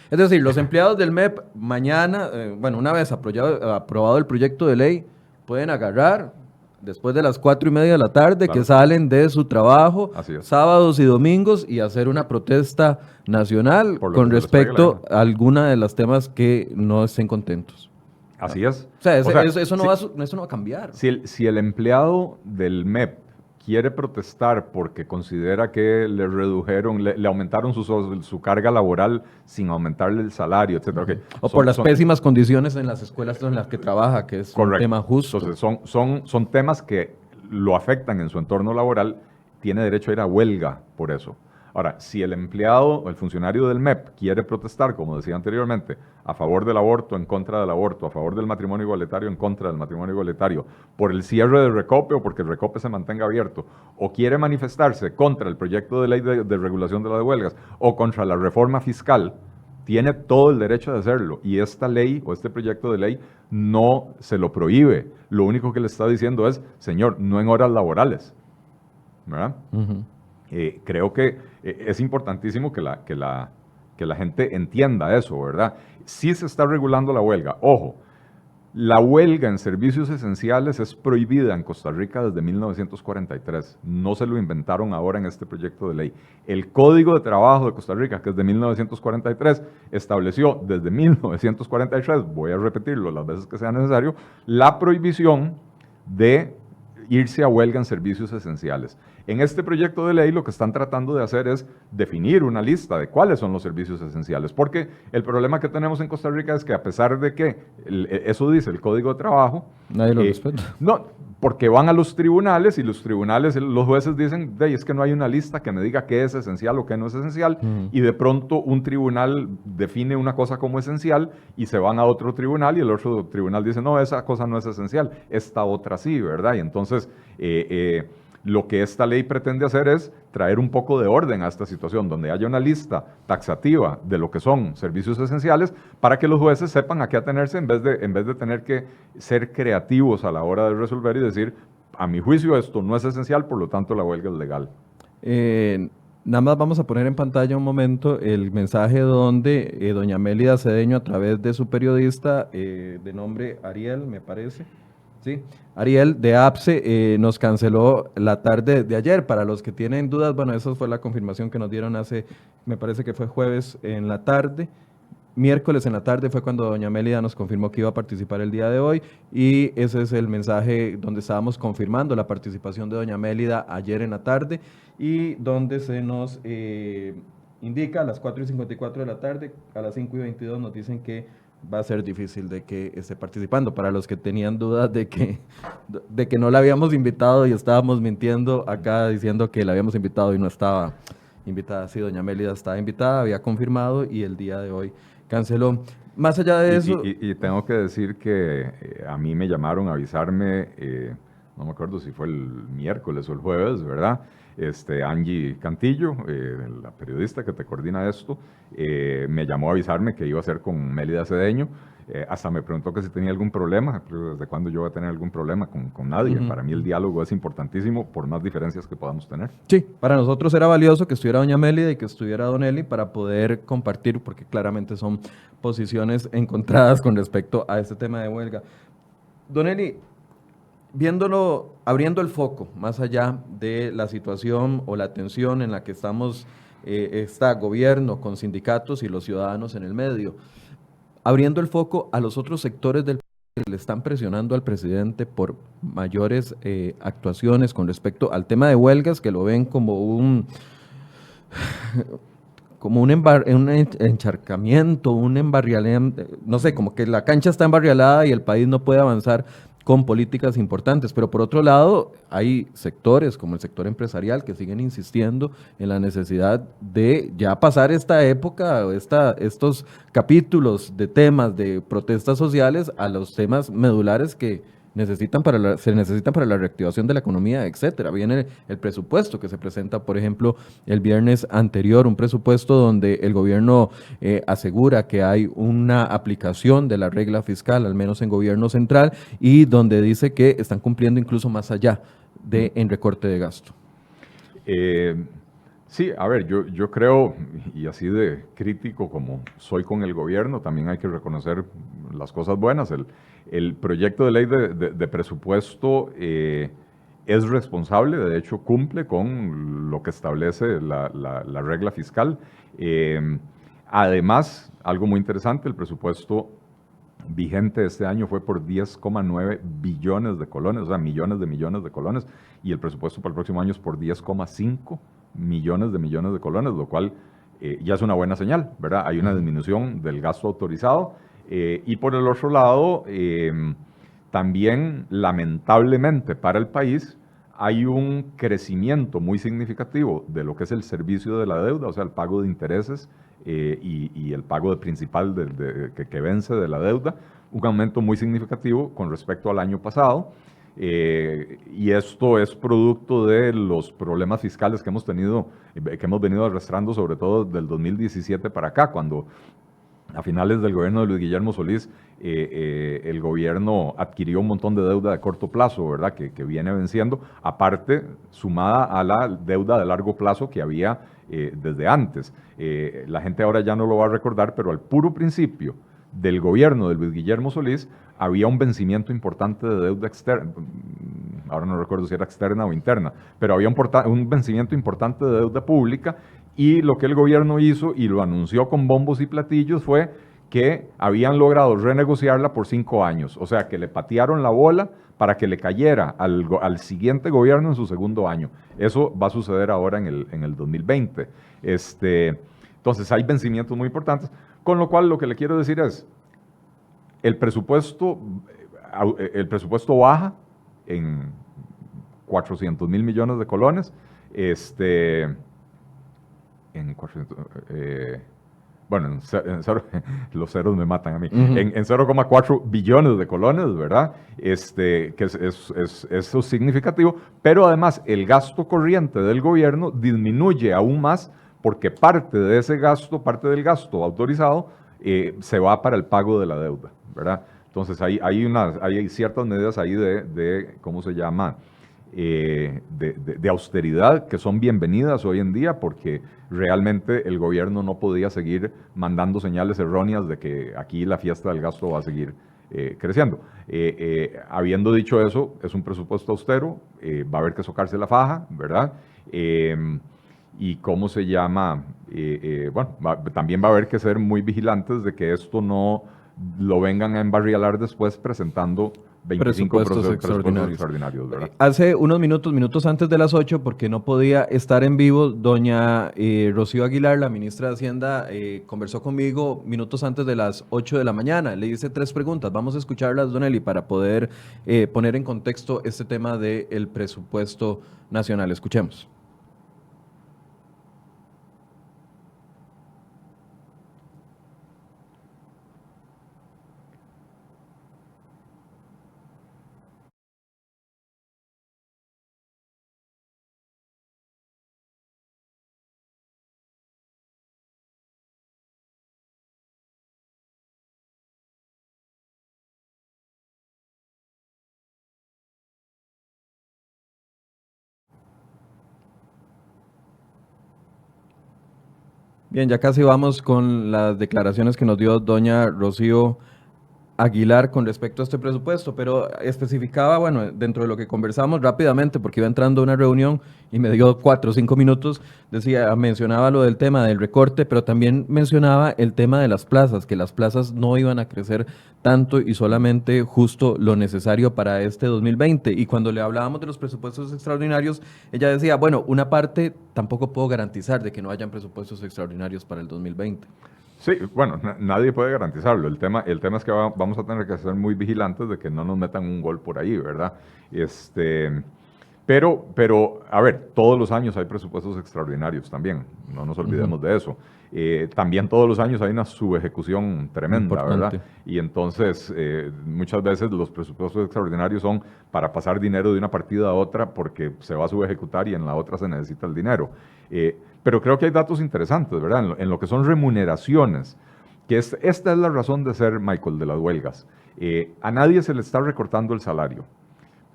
Es decir, los empleados del MEP mañana, una vez aprobado el proyecto de ley, pueden agarrar después de las 4:30 de la tarde, Claro. que salen de su trabajo, Así es. sábados y domingos, y hacer una protesta nacional Por lo con que se les pegue la respecto gana. a alguna de los temas que no estén contentos. Así es. O sea, eso no va a cambiar. Si el empleado del MEP quiere protestar porque considera que le redujeron, le aumentaron su carga laboral sin aumentarle el salario, etcétera. Okay. O por las pésimas condiciones en las escuelas en las que trabaja, que es correcto. un tema justo. Entonces, son temas que lo afectan en su entorno laboral, tiene derecho a ir a huelga por eso. Ahora, si el empleado o el funcionario del MEP quiere protestar, como decía anteriormente, a favor del aborto, en contra del aborto, a favor del matrimonio igualitario, en contra del matrimonio igualitario, por el cierre del Recope o porque el Recope se mantenga abierto, o quiere manifestarse contra el proyecto de ley de regulación de las huelgas o contra la reforma fiscal, tiene todo el derecho de hacerlo. Y esta ley o este proyecto de ley no se lo prohíbe. Lo único que le está diciendo es, señor, no en horas laborales. ¿Verdad? Uh-huh. Creo que es importantísimo que la gente entienda eso, ¿verdad? Sí se está regulando la huelga. Ojo, la huelga en servicios esenciales es prohibida en Costa Rica desde 1943. No se lo inventaron ahora en este proyecto de ley. El Código de Trabajo de Costa Rica, que es de 1943, estableció desde 1943, voy a repetirlo las veces que sea necesario, la prohibición de irse a huelga en servicios esenciales. En este proyecto de ley lo que están tratando de hacer es definir una lista de cuáles son los servicios esenciales, porque el problema que tenemos en Costa Rica es que a pesar de que eso dice el Código de Trabajo, nadie lo respeta. No, porque van a los tribunales y los tribunales, los jueces dicen, es que no hay una lista que me diga qué es esencial o qué no es esencial, y de pronto un tribunal define una cosa como esencial y se van a otro tribunal y el otro tribunal dice, no, esa cosa no es esencial, esta otra sí, ¿verdad? Y entonces lo que esta ley pretende hacer es traer un poco de orden a esta situación, donde haya una lista taxativa de lo que son servicios esenciales para que los jueces sepan a qué atenerse en vez de tener que ser creativos a la hora de resolver y decir, a mi juicio esto no es esencial, por lo tanto la huelga es legal. Nada más vamos a poner en pantalla un momento el mensaje donde doña Mélida Cedeño, a través de su periodista de nombre Ariel, me parece, ¿sí? Ariel de APSE nos canceló la tarde de ayer. Para los que tienen dudas, bueno, esa fue la confirmación que nos dieron me parece que fue jueves en la tarde. Miércoles en la tarde fue cuando doña Mélida nos confirmó que iba a participar el día de hoy, y ese es el mensaje donde estábamos confirmando la participación de doña Mélida ayer en la tarde, y donde se nos indica a las 4:54 de la tarde, a las 5:22 nos dicen que va a ser difícil de que esté participando. Para los que tenían dudas de que no la habíamos invitado y estábamos mintiendo acá diciendo que la habíamos invitado y no estaba invitada. Sí, doña Mélida estaba invitada, había confirmado y el día de hoy canceló. Más allá de eso... Y tengo que decir que a mí me llamaron a avisarme, no me acuerdo si fue el miércoles o el jueves, ¿verdad? Angie Cantillo, la periodista que te coordina esto, me llamó a avisarme que iba a ser con Mélida Cedeño. Hasta me preguntó que si tenía algún problema, pero ¿desde cuándo yo voy a tener algún problema con nadie? Uh-huh. Para mí el diálogo es importantísimo, por más diferencias que podamos tener. Sí, para nosotros era valioso que estuviera doña Mélida y que estuviera don Eli para poder compartir, porque claramente son posiciones encontradas con respecto a este tema de huelga. Don Eli, abriendo el foco más allá de la situación o la tensión en la que está gobierno con sindicatos y los ciudadanos en el medio, abriendo el foco a los otros sectores del país que le están presionando al presidente por mayores actuaciones con respecto al tema de huelgas, que lo ven como un encharcamiento, un embarrialamiento, no sé, como que la cancha está embarrialada y el país no puede avanzar con políticas importantes. Pero por otro lado, hay sectores como el sector empresarial que siguen insistiendo en la necesidad de ya pasar esta época, estos capítulos de temas de protestas sociales a los temas medulares que se necesitan para la reactivación de la economía, etcétera. Viene el presupuesto que se presenta, por ejemplo, el viernes anterior, un presupuesto donde el gobierno asegura que hay una aplicación de la regla fiscal, al menos en gobierno central, y donde dice que están cumpliendo incluso más allá en recorte de gasto. Sí, a ver, yo creo, y así de crítico como soy con el gobierno, también hay que reconocer las cosas buenas. El proyecto de ley de presupuesto es responsable, de hecho cumple con lo que establece la regla fiscal. Eh, Además, algo muy interesante, el presupuesto vigente este año fue por 10,9 billones de colones, o sea, millones de colones, y el presupuesto para el próximo año es por 10,5 millones de colones, lo cual ya es una buena señal, ¿verdad? Hay una disminución del gasto autorizado, y por el otro lado, también lamentablemente para el país hay un crecimiento muy significativo de lo que es el servicio de la deuda, o sea, el pago de intereses y el pago de principal que vence de la deuda, un aumento muy significativo con respecto al año pasado. Y esto es producto de los problemas fiscales que hemos tenido, que hemos venido arrastrando, sobre todo del 2017 para acá, cuando a finales del gobierno de Luis Guillermo Solís, el gobierno adquirió un montón de deuda de corto plazo, ¿verdad? Que viene venciendo, aparte sumada a la deuda de largo plazo que había desde antes. La gente ahora ya no lo va a recordar, pero al puro principio del gobierno de Luis Guillermo Solís había un vencimiento importante de deuda externa, ahora no recuerdo si era externa o interna, pero había un vencimiento importante de deuda pública, y lo que el gobierno hizo, y lo anunció con bombos y platillos, fue que habían logrado renegociarla por 5 años. O sea, que le patearon la bola para que le cayera al siguiente gobierno en su segundo año. Eso va a suceder ahora en el 2020. Entonces, hay vencimientos muy importantes, con lo cual lo que le quiero decir es, el presupuesto baja en 400,000 millones de colones, en 400, bueno, los ceros me matan a mí, en 0,4 billones de colones, ¿verdad? Que eso es significativo, pero además el gasto corriente del gobierno disminuye aún más porque parte de ese gasto, parte del gasto autorizado, se va para el pago de la deuda, ¿verdad? Entonces hay ciertas medidas ahí ¿cómo se llama? De austeridad que son bienvenidas hoy en día, porque realmente el gobierno no podía seguir mandando señales erróneas de que aquí la fiesta del gasto va a seguir creciendo. Habiendo dicho eso, es un presupuesto austero, va a haber que socarse la faja, ¿verdad? Y cómo se llama, bueno, también va a haber que ser muy vigilantes de que esto no lo vengan a embarrialar después presentando 25 presupuestos extraordinarios, ¿verdad? Hace unos minutos antes de las 8, porque no podía estar en vivo, doña Rocío Aguilar, la ministra de Hacienda, conversó conmigo minutos antes de las 8 de la mañana. Le hice 3 preguntas. Vamos a escucharlas, don Eli, para poder poner en contexto este tema del presupuesto nacional. Escuchemos. Bien, ya casi vamos con las declaraciones que nos dio doña Rocío Aguilar con respecto a este presupuesto, pero especificaba, bueno, dentro de lo que conversamos rápidamente, porque iba entrando a una reunión y me dio 4 o 5 minutos, mencionaba lo del tema del recorte, pero también mencionaba el tema de las plazas, que las plazas no iban a crecer tanto y solamente justo lo necesario para este 2020. Y cuando le hablábamos de los presupuestos extraordinarios, ella decía, bueno, una parte tampoco puedo garantizar de que no hayan presupuestos extraordinarios para el 2020. Sí, bueno, nadie puede garantizarlo. El tema es que vamos a tener que ser muy vigilantes de que no nos metan un gol por ahí, ¿verdad? Pero, a ver, todos los años hay presupuestos extraordinarios también, no nos olvidemos de eso. También todos los años hay una subejecución tremenda, ¿verdad? Y entonces, muchas veces los presupuestos extraordinarios son para pasar dinero de una partida a otra porque se va a subejecutar y en la otra se necesita el dinero. Pero creo que hay datos interesantes, ¿verdad? En lo que son remuneraciones, que esta es la razón de ser, Michael, de las huelgas. A nadie se le está recortando el salario,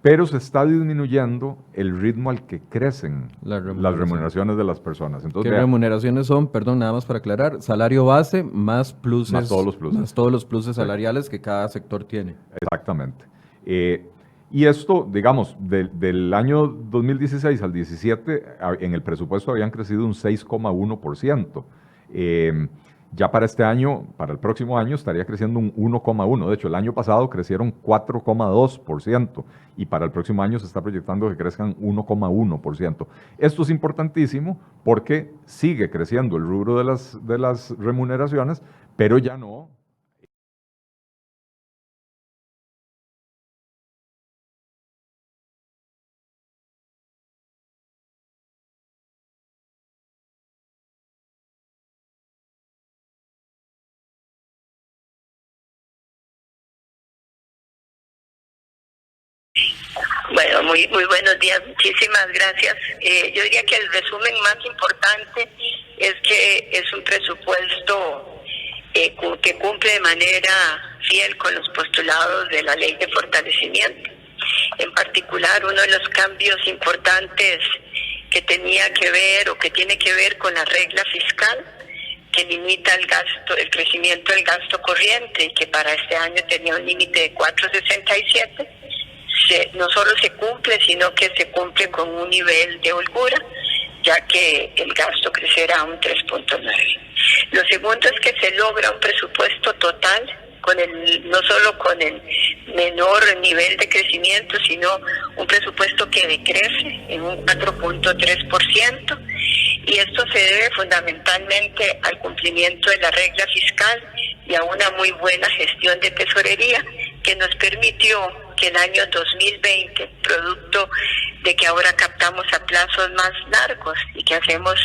pero se está disminuyendo el ritmo al que crecen Las las remuneraciones de las personas. Entonces, ¿qué remuneraciones son? Perdón, nada más para aclarar, salario base más pluses. Más todos los pluses. Más todos los pluses salariales que cada sector tiene. Exactamente. Y esto, digamos, del año 2016 al 17, en el presupuesto habían crecido un 6,1%. Ya para este año, para el próximo año, estaría creciendo un 1,1%. De hecho, el año pasado crecieron 4,2% y para el próximo año se está proyectando que crezcan 1,1%. Esto es importantísimo porque sigue creciendo el rubro de las remuneraciones, pero ya no. Bueno, muy buenos días, muchísimas gracias. Yo diría que el resumen más importante es que es un presupuesto que cumple de manera fiel con los postulados de la Ley de Fortalecimiento. En particular, uno de los cambios importantes que tenía que ver o que tiene que ver con la regla fiscal que limita el crecimiento del gasto corriente y que para este año tenía un límite de 4,67. No solo se cumple, sino que se cumple con un nivel de holgura, ya que el gasto crecerá un 3,9. Lo segundo es que se logra un presupuesto total, no solo con el menor nivel de crecimiento, sino un presupuesto que decrece en un 4,3%, y esto se debe fundamentalmente al cumplimiento de la regla fiscal y a una muy buena gestión de tesorería que nos permitió que el año 2020, producto de que ahora captamos a plazos más largos y que hacemos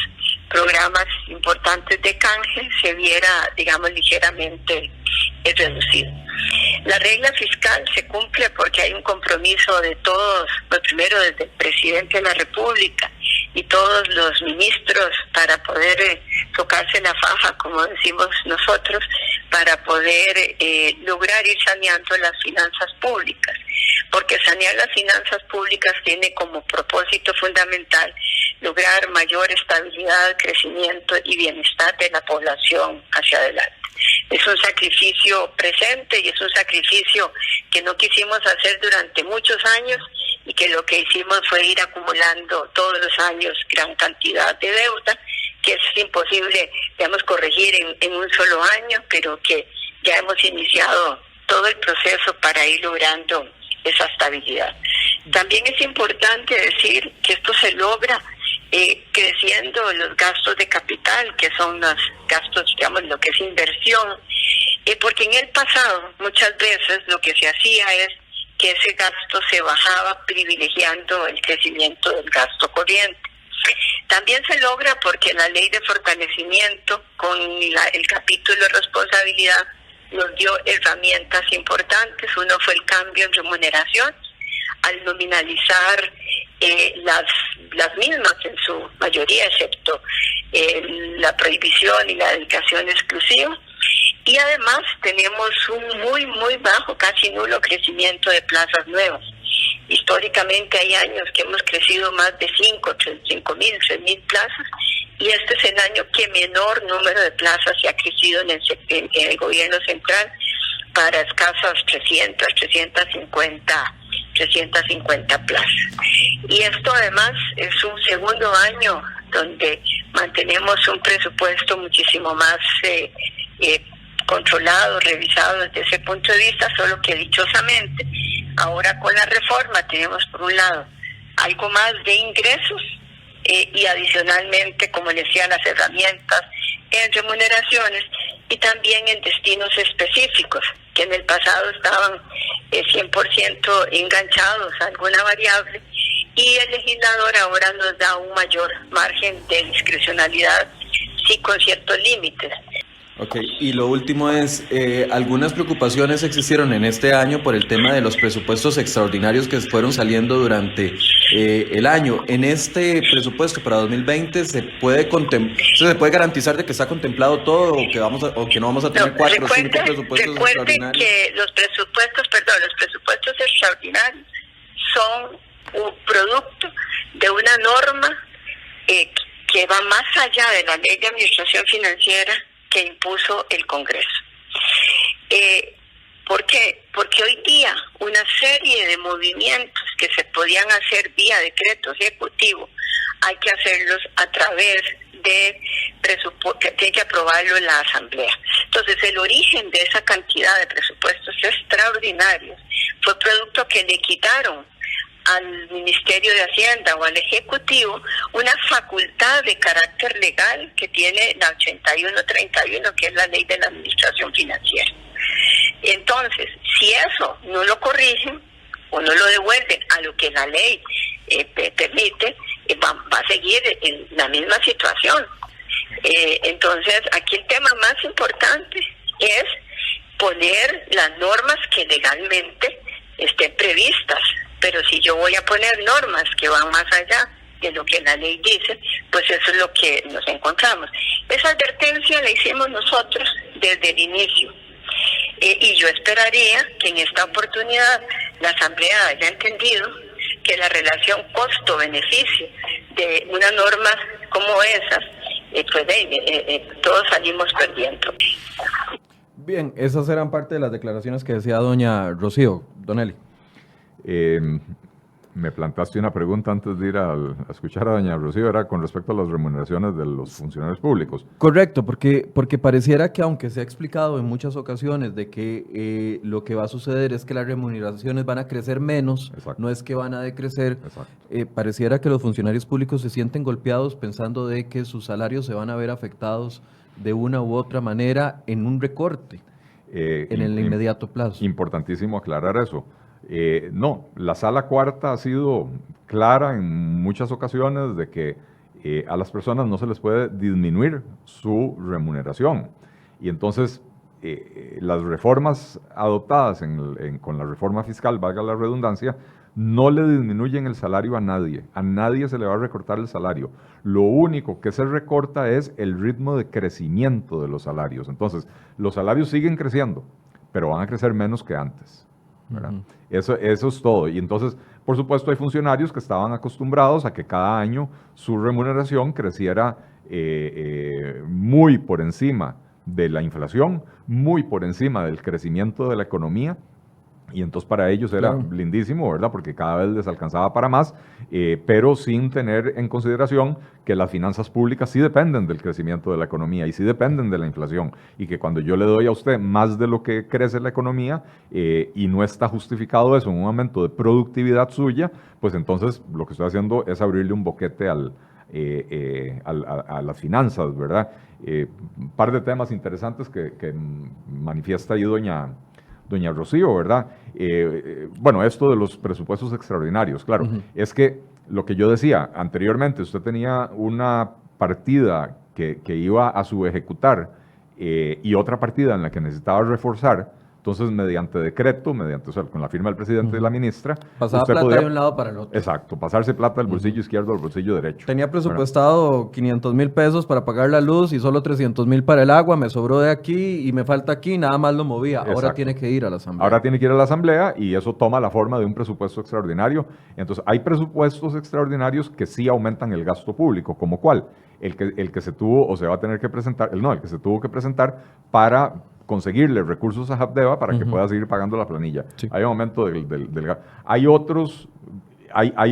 programas importantes de canje, se viera, digamos, ligeramente reducido. La regla fiscal se cumple porque hay un compromiso de todos, primero desde el presidente de la República y todos los ministros para poder tocarse la faja, como decimos nosotros, para poder lograr ir saneando las finanzas públicas. Porque sanear las finanzas públicas tiene como propósito fundamental lograr mayor estabilidad, crecimiento y bienestar de la población hacia adelante. Es un sacrificio presente y es un sacrificio que no quisimos hacer durante muchos años y que lo que hicimos fue ir acumulando todos los años gran cantidad de deuda, que es imposible, digamos, corregir en un solo año, pero que ya hemos iniciado todo el proceso para ir logrando esa estabilidad. También es importante decir que esto se logra creciendo los gastos de capital, que son los gastos, digamos, lo que es inversión, porque en el pasado muchas veces lo que se hacía es que ese gasto se bajaba privilegiando el crecimiento del gasto corriente. También se logra porque la Ley de Fortalecimiento, con el capítulo de responsabilidad, nos dio herramientas importantes. Uno fue el cambio en remuneración, al nominalizar las mismas en su mayoría, excepto la prohibición y la dedicación exclusiva. Y además tenemos un muy bajo, casi nulo crecimiento de plazas nuevas. Históricamente hay años que hemos crecido más de 5.000, 6.000 plazas, y este es el año que menor número de plazas se ha crecido en el gobierno central, para escasas 350 plazas. Y esto además es un segundo año donde mantenemos un presupuesto muchísimo más controlado, revisado desde ese punto de vista, solo que dichosamente ahora con la reforma tenemos por un lado algo más de ingresos y adicionalmente, como les decía, las herramientas en remuneraciones y también en destinos específicos que en el pasado estaban 100% enganchados a alguna variable, y el legislador ahora nos da un mayor margen de discrecionalidad, sí, con ciertos límites. Ok, y lo último es, algunas preocupaciones existieron en este año por el tema de los presupuestos extraordinarios que fueron saliendo durante el año. En este presupuesto para 2020 ¿se puede garantizar de que está contemplado todo o que no vamos a tener 4 o 5 presupuestos extraordinarios? Que los presupuestos extraordinarios son un producto de una norma que va más allá de la ley de administración financiera que impuso el Congreso. ¿Por qué? Porque hoy día una serie de movimientos que se podían hacer vía decreto ejecutivo hay que hacerlos a través de presupuesto, que tiene que aprobarlo la Asamblea. Entonces, el origen de esa cantidad de presupuestos extraordinarios fue producto que le quitaron al Ministerio de Hacienda o al Ejecutivo una facultad de carácter legal que tiene la 8131, que es la ley de la administración financiera. Entonces, si eso no lo corrigen o no lo devuelven a lo que la ley permite, va a seguir en la misma situación. Entonces, aquí el tema más importante es poner las normas que legalmente estén previstas. Pero si yo voy a poner normas que van más allá de lo que la ley dice, pues eso es lo que nos encontramos. Esa advertencia la hicimos nosotros desde el inicio. Y yo esperaría que en esta oportunidad la Asamblea haya entendido que la relación costo-beneficio de una norma como esas, todos salimos perdiendo. Bien, esas eran parte de las declaraciones que decía doña Rocío. Don Eli. Me planteaste una pregunta antes de ir a escuchar a doña Rocío, era con respecto a las remuneraciones de los funcionarios públicos. Correcto, porque pareciera que aunque se ha explicado en muchas ocasiones de que lo que va a suceder es que las remuneraciones van a crecer menos, Exacto. no es que van a decrecer, pareciera que los funcionarios públicos se sienten golpeados pensando de que sus salarios se van a ver afectados de una u otra manera en un recorte en el inmediato plazo. Importantísimo aclarar eso. No, la Sala Cuarta ha sido clara en muchas ocasiones de que a las personas no se les puede disminuir su remuneración. Y entonces las reformas adoptadas con la reforma fiscal, valga la redundancia, no le disminuyen el salario a nadie se le va a recortar el salario. Lo único que se recorta es el ritmo de crecimiento de los salarios. Entonces, los salarios siguen creciendo, pero van a crecer menos que antes. Uh-huh. Eso es todo. Y entonces, por supuesto, hay funcionarios que estaban acostumbrados a que cada año su remuneración creciera muy por encima de la inflación, muy por encima del crecimiento de la economía. Y entonces para ellos era lindísimo, ¿verdad? Porque cada vez les alcanzaba para más, pero sin tener en consideración que las finanzas públicas sí dependen del crecimiento de la economía y sí dependen de la inflación. Y que cuando yo le doy a usted más de lo que crece la economía y no está justificado eso en un aumento de productividad suya, pues entonces lo que estoy haciendo es abrirle un boquete a las finanzas, ¿verdad? Un par de temas interesantes que manifiesta ahí doña Rocío, ¿verdad? Bueno, esto de los presupuestos extraordinarios, claro, es que lo que yo decía anteriormente, usted tenía una partida que iba a subejecutar y otra partida en la que necesitaba reforzar. Entonces, mediante decreto, o sea, con la firma del presidente y la ministra, pasaba plata podía, de un lado para el otro. Exacto, pasarse plata del bolsillo izquierdo al bolsillo derecho. Tenía presupuestado 500,000 pesos para pagar la luz y solo 300,000 para el agua, me sobró de aquí y me falta aquí, nada más lo movía. Exacto. Ahora tiene que ir a la Asamblea. Ahora tiene que ir a la Asamblea y eso toma la forma de un presupuesto extraordinario. Entonces, hay presupuestos extraordinarios que sí aumentan el gasto público, ¿como cuál? El que se tuvo o se va a tener que presentar, el que se tuvo que presentar para conseguirle recursos a Habdeba para que pueda seguir pagando la planilla. Sí. Hay un aumento del hay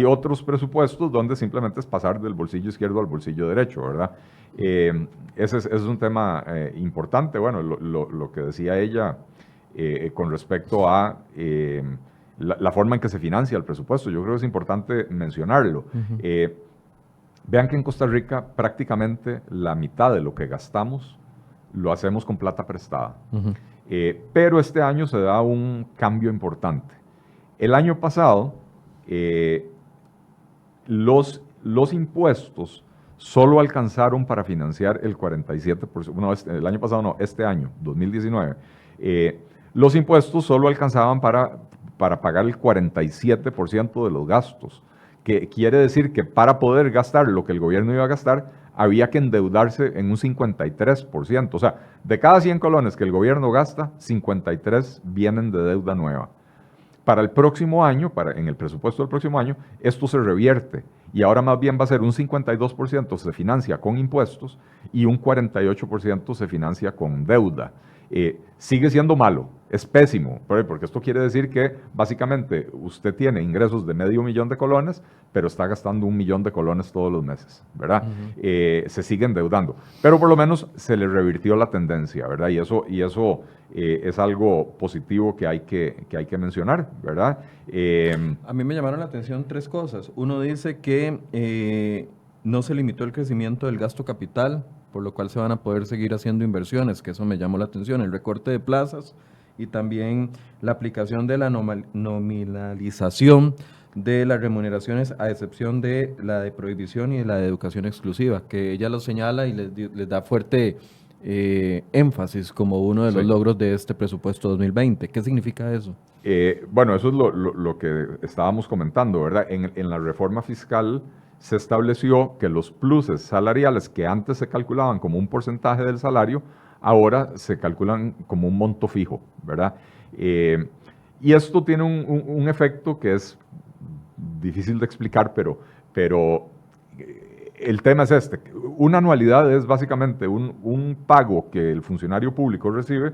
otros presupuestos donde simplemente es pasar del bolsillo izquierdo al bolsillo derecho, ¿verdad? Ese es un tema importante. Bueno, lo que decía ella con respecto a la forma en que se financia el presupuesto, yo creo que es importante mencionarlo. Vean que en Costa Rica prácticamente la mitad de lo que gastamos lo hacemos con plata prestada. Pero este año se da un cambio importante. El año pasado, los impuestos solo alcanzaron para financiar el 47%. No, el año pasado no, este año, 2019. Los impuestos solo alcanzaban para pagar el 47% de los gastos, que quiere decir que para poder gastar lo que el gobierno iba a gastar, había que endeudarse en un 53%. O sea, de cada 100 colones que el gobierno gasta, 53 vienen de deuda nueva. Para el próximo año, en el presupuesto del próximo año, esto se revierte y ahora más bien va a ser un 52% se financia con impuestos y un 48% se financia con deuda. Sigue siendo malo, es pésimo, porque esto quiere decir que básicamente usted tiene ingresos de $500,000 pero está gastando $1,000,000 todos los meses, ¿verdad? Se sigue endeudando, pero por lo menos se le revirtió la tendencia, ¿verdad? Y eso es algo positivo que hay que mencionar, ¿verdad? A mí me llamaron la atención tres cosas. Uno dice que no se limitó el crecimiento del gasto capital, por lo cual se van a poder seguir haciendo inversiones, que eso me llamó la atención, el recorte de plazas y también la aplicación de la nominalización de las remuneraciones, a excepción de la de prohibición y de la de educación exclusiva, que ella lo señala y les da fuerte énfasis como uno de los logros de este presupuesto 2020. ¿Qué significa eso? Bueno, eso es lo que estábamos comentando, ¿verdad? En la reforma fiscal se estableció que los pluses salariales que antes se calculaban como un porcentaje del salario, ahora se calculan como un monto fijo, ¿verdad? Y esto tiene un efecto que es difícil de explicar, pero el tema es este. Una anualidad es básicamente un pago que el funcionario público recibe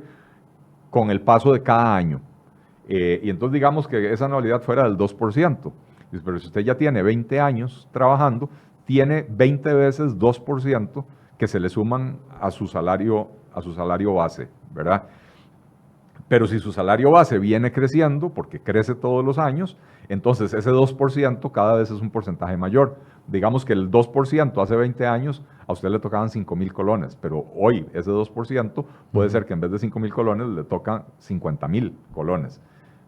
con el paso de cada año. Y entonces digamos que esa anualidad fuera del 2%. Pero si usted ya tiene 20 años trabajando, tiene 20 veces 2% que se le suman a su salario base, ¿verdad? Pero si su salario base viene creciendo, porque crece todos los años, entonces ese 2% cada vez es un porcentaje mayor. Digamos que el 2% hace 20 años a usted le tocaban 5,000 colones, pero hoy ese 2% puede ser que en vez de 5,000 colones le tocan 50,000 colones.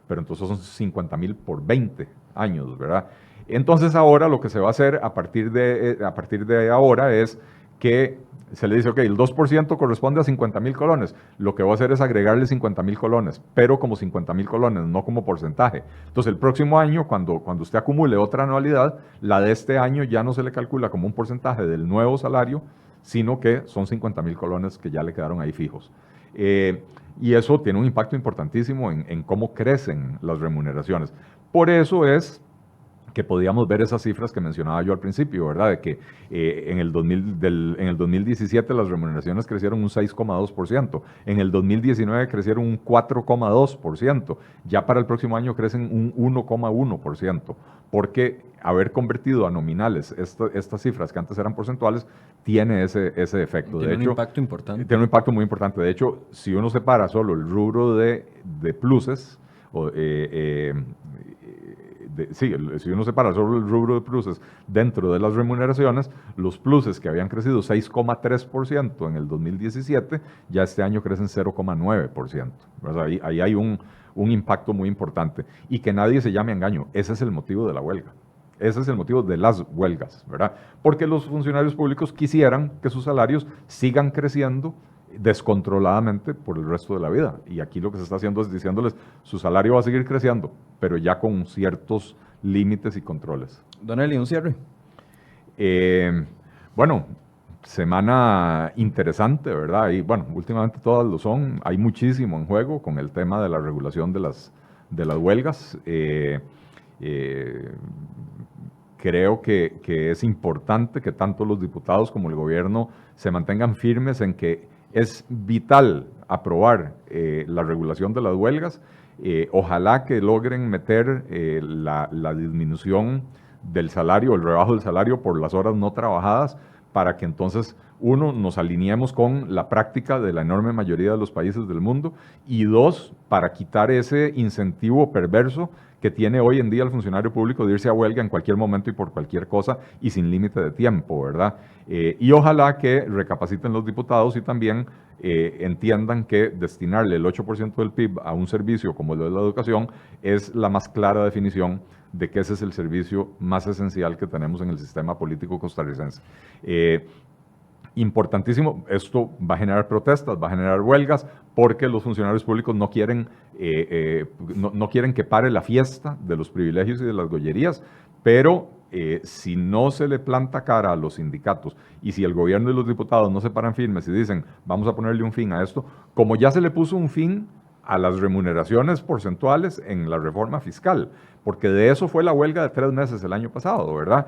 Pero entonces son 50,000 por 20 años, ¿verdad? Entonces ahora lo que se va a hacer a partir de ahora es que se le dice, ok, el 2% corresponde a 50,000 colones. Lo que va a hacer es agregarle 50,000 colones, pero como 50,000 colones, no como porcentaje. Entonces el próximo año, cuando usted acumule otra anualidad, la de este año ya no se le calcula como un porcentaje del nuevo salario, sino que son 50,000 colones que ya le quedaron ahí fijos. Y eso tiene un impacto importantísimo en cómo crecen las remuneraciones. Por eso es que podíamos ver esas cifras que mencionaba yo al principio, ¿verdad? De que en el 2017 las remuneraciones crecieron un 6,2%, en el 2019 crecieron un 4,2%, ya para el próximo año crecen un 1,1%, porque haber convertido a nominales estas cifras que antes eran porcentuales tiene ese efecto. Tiene un impacto importante. Tiene un impacto muy importante. De hecho, si uno separa solo el rubro de pluses, si uno separa solo el rubro de pluses dentro de las remuneraciones, los pluses que habían crecido 6,3% en el 2017, ya este año crecen 0,9%. Ahí hay un impacto muy importante. Y que nadie se llame a engaño, ese es el motivo de la huelga. Ese es el motivo de las huelgas, ¿verdad? Porque los funcionarios públicos quisieran que sus salarios sigan creciendo descontroladamente por el resto de la vida. Y aquí lo que se está haciendo es diciéndoles, su salario va a seguir creciendo, pero ya con ciertos límites y controles. Don Eli, un cierre. Bueno, semana interesante, ¿verdad? Y bueno, últimamente todas lo son. Hay muchísimo en juego con el tema de la regulación de las huelgas. Creo que es importante que tanto los diputados como el gobierno se mantengan firmes en que es vital aprobar la regulación de las huelgas. Ojalá que logren meter la disminución del salario, el rebajo del salario por las horas no trabajadas, para que entonces, uno, nos alineemos con la práctica de la enorme mayoría de los países del mundo, y dos, para quitar ese incentivo perverso que tiene hoy en día el funcionario público de irse a huelga en cualquier momento y por cualquier cosa y sin límite de tiempo, ¿verdad? Y ojalá que recapaciten los diputados y también entiendan que destinarle el 8% del PIB a un servicio como el de la educación es la más clara definición de que ese es el servicio más esencial que tenemos en el sistema político costarricense. Importantísimo, esto va a generar protestas, va a generar huelgas, porque los funcionarios públicos no quieren que pare la fiesta de los privilegios y de las gollerías, pero si no se le planta cara a los sindicatos y si el gobierno y los diputados no se paran firmes y dicen vamos a ponerle un fin a esto, como ya se le puso un fin a las remuneraciones porcentuales en la reforma fiscal, porque de eso fue la huelga de 3 meses el año pasado, ¿verdad?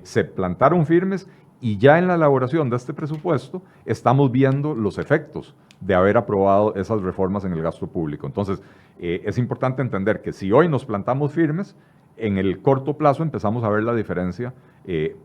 Se plantaron firmes y ya en la elaboración de este presupuesto estamos viendo los efectos de haber aprobado esas reformas en el gasto público. Entonces, es importante entender que si hoy nos plantamos firmes, en el corto plazo empezamos a ver la diferencia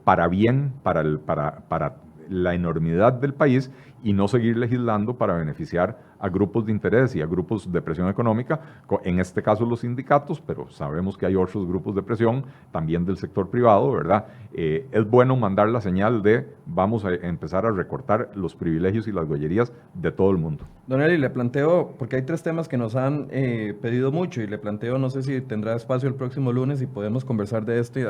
para bien, para la enormidad del país, y no seguir legislando para beneficiar a grupos de interés y a grupos de presión económica, en este caso los sindicatos, pero sabemos que hay otros grupos de presión también del sector privado, ¿verdad? Es bueno mandar la señal de vamos a empezar a recortar los privilegios y las gollerías de todo el mundo. Don Eli, le planteo, porque hay 3 temas que nos han pedido mucho, y le planteo, no sé si tendrá espacio el próximo lunes y podemos conversar de esto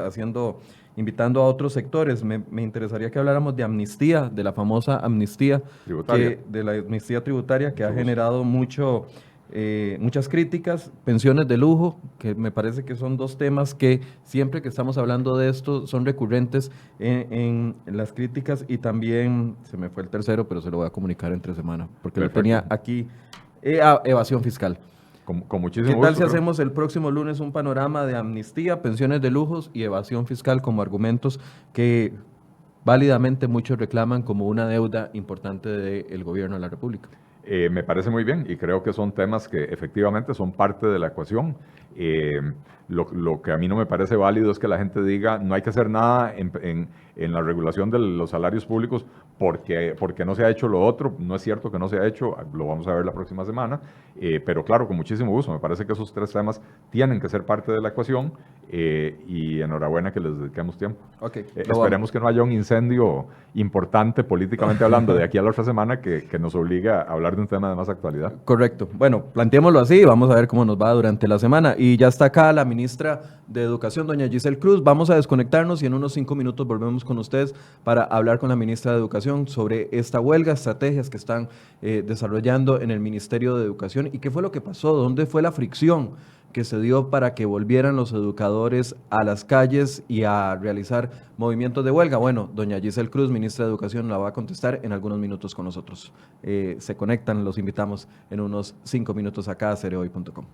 invitando a otros sectores. Me interesaría que habláramos de amnistía, de la famosa amnistía Tributaria. de la amnistía tributaria, que ha generado muchas críticas, pensiones de lujo, que me parece que son 2 temas que siempre que estamos hablando de esto son recurrentes en las críticas, y también, se me fue el tercero, pero se lo voy a comunicar entre semana, porque Perfecto. lo tenía aquí, evasión fiscal. Con muchísimo ¿Qué tal gusto, si hacemos el próximo lunes un panorama de amnistía, pensiones de lujos y evasión fiscal como argumentos que válidamente muchos reclaman como una deuda importante del gobierno de la República? Me parece muy bien y creo que son temas que efectivamente son parte de la ecuación. Lo que a mí no me parece válido es que la gente diga no hay que hacer nada en la regulación de los salarios públicos porque no se ha hecho lo otro. No es cierto que no se ha hecho, lo vamos a ver la próxima semana, pero claro, con muchísimo gusto. Me parece que esos 3 temas tienen que ser parte de la ecuación y enhorabuena que les dediquemos tiempo. Okay, esperemos que no haya un incendio importante políticamente hablando de aquí a la otra semana que nos obligue a hablar de un tema de más actualidad. Correcto. Bueno, planteémoslo así, vamos a ver cómo nos va durante la semana. Y ya está acá la ministra de Educación, doña Giselle Cruz. Vamos a desconectarnos y en unos 5 minutos volvemos con ustedes para hablar con la ministra de Educación sobre esta huelga, estrategias que están desarrollando en el Ministerio de Educación y qué fue lo que pasó, dónde fue la fricción que se dio para que volvieran los educadores a las calles y a realizar movimientos de huelga. Bueno, doña Giselle Cruz, ministra de Educación, la va a contestar en algunos minutos con nosotros. Se conectan, los invitamos en unos 5 minutos acá a cereohoy.com.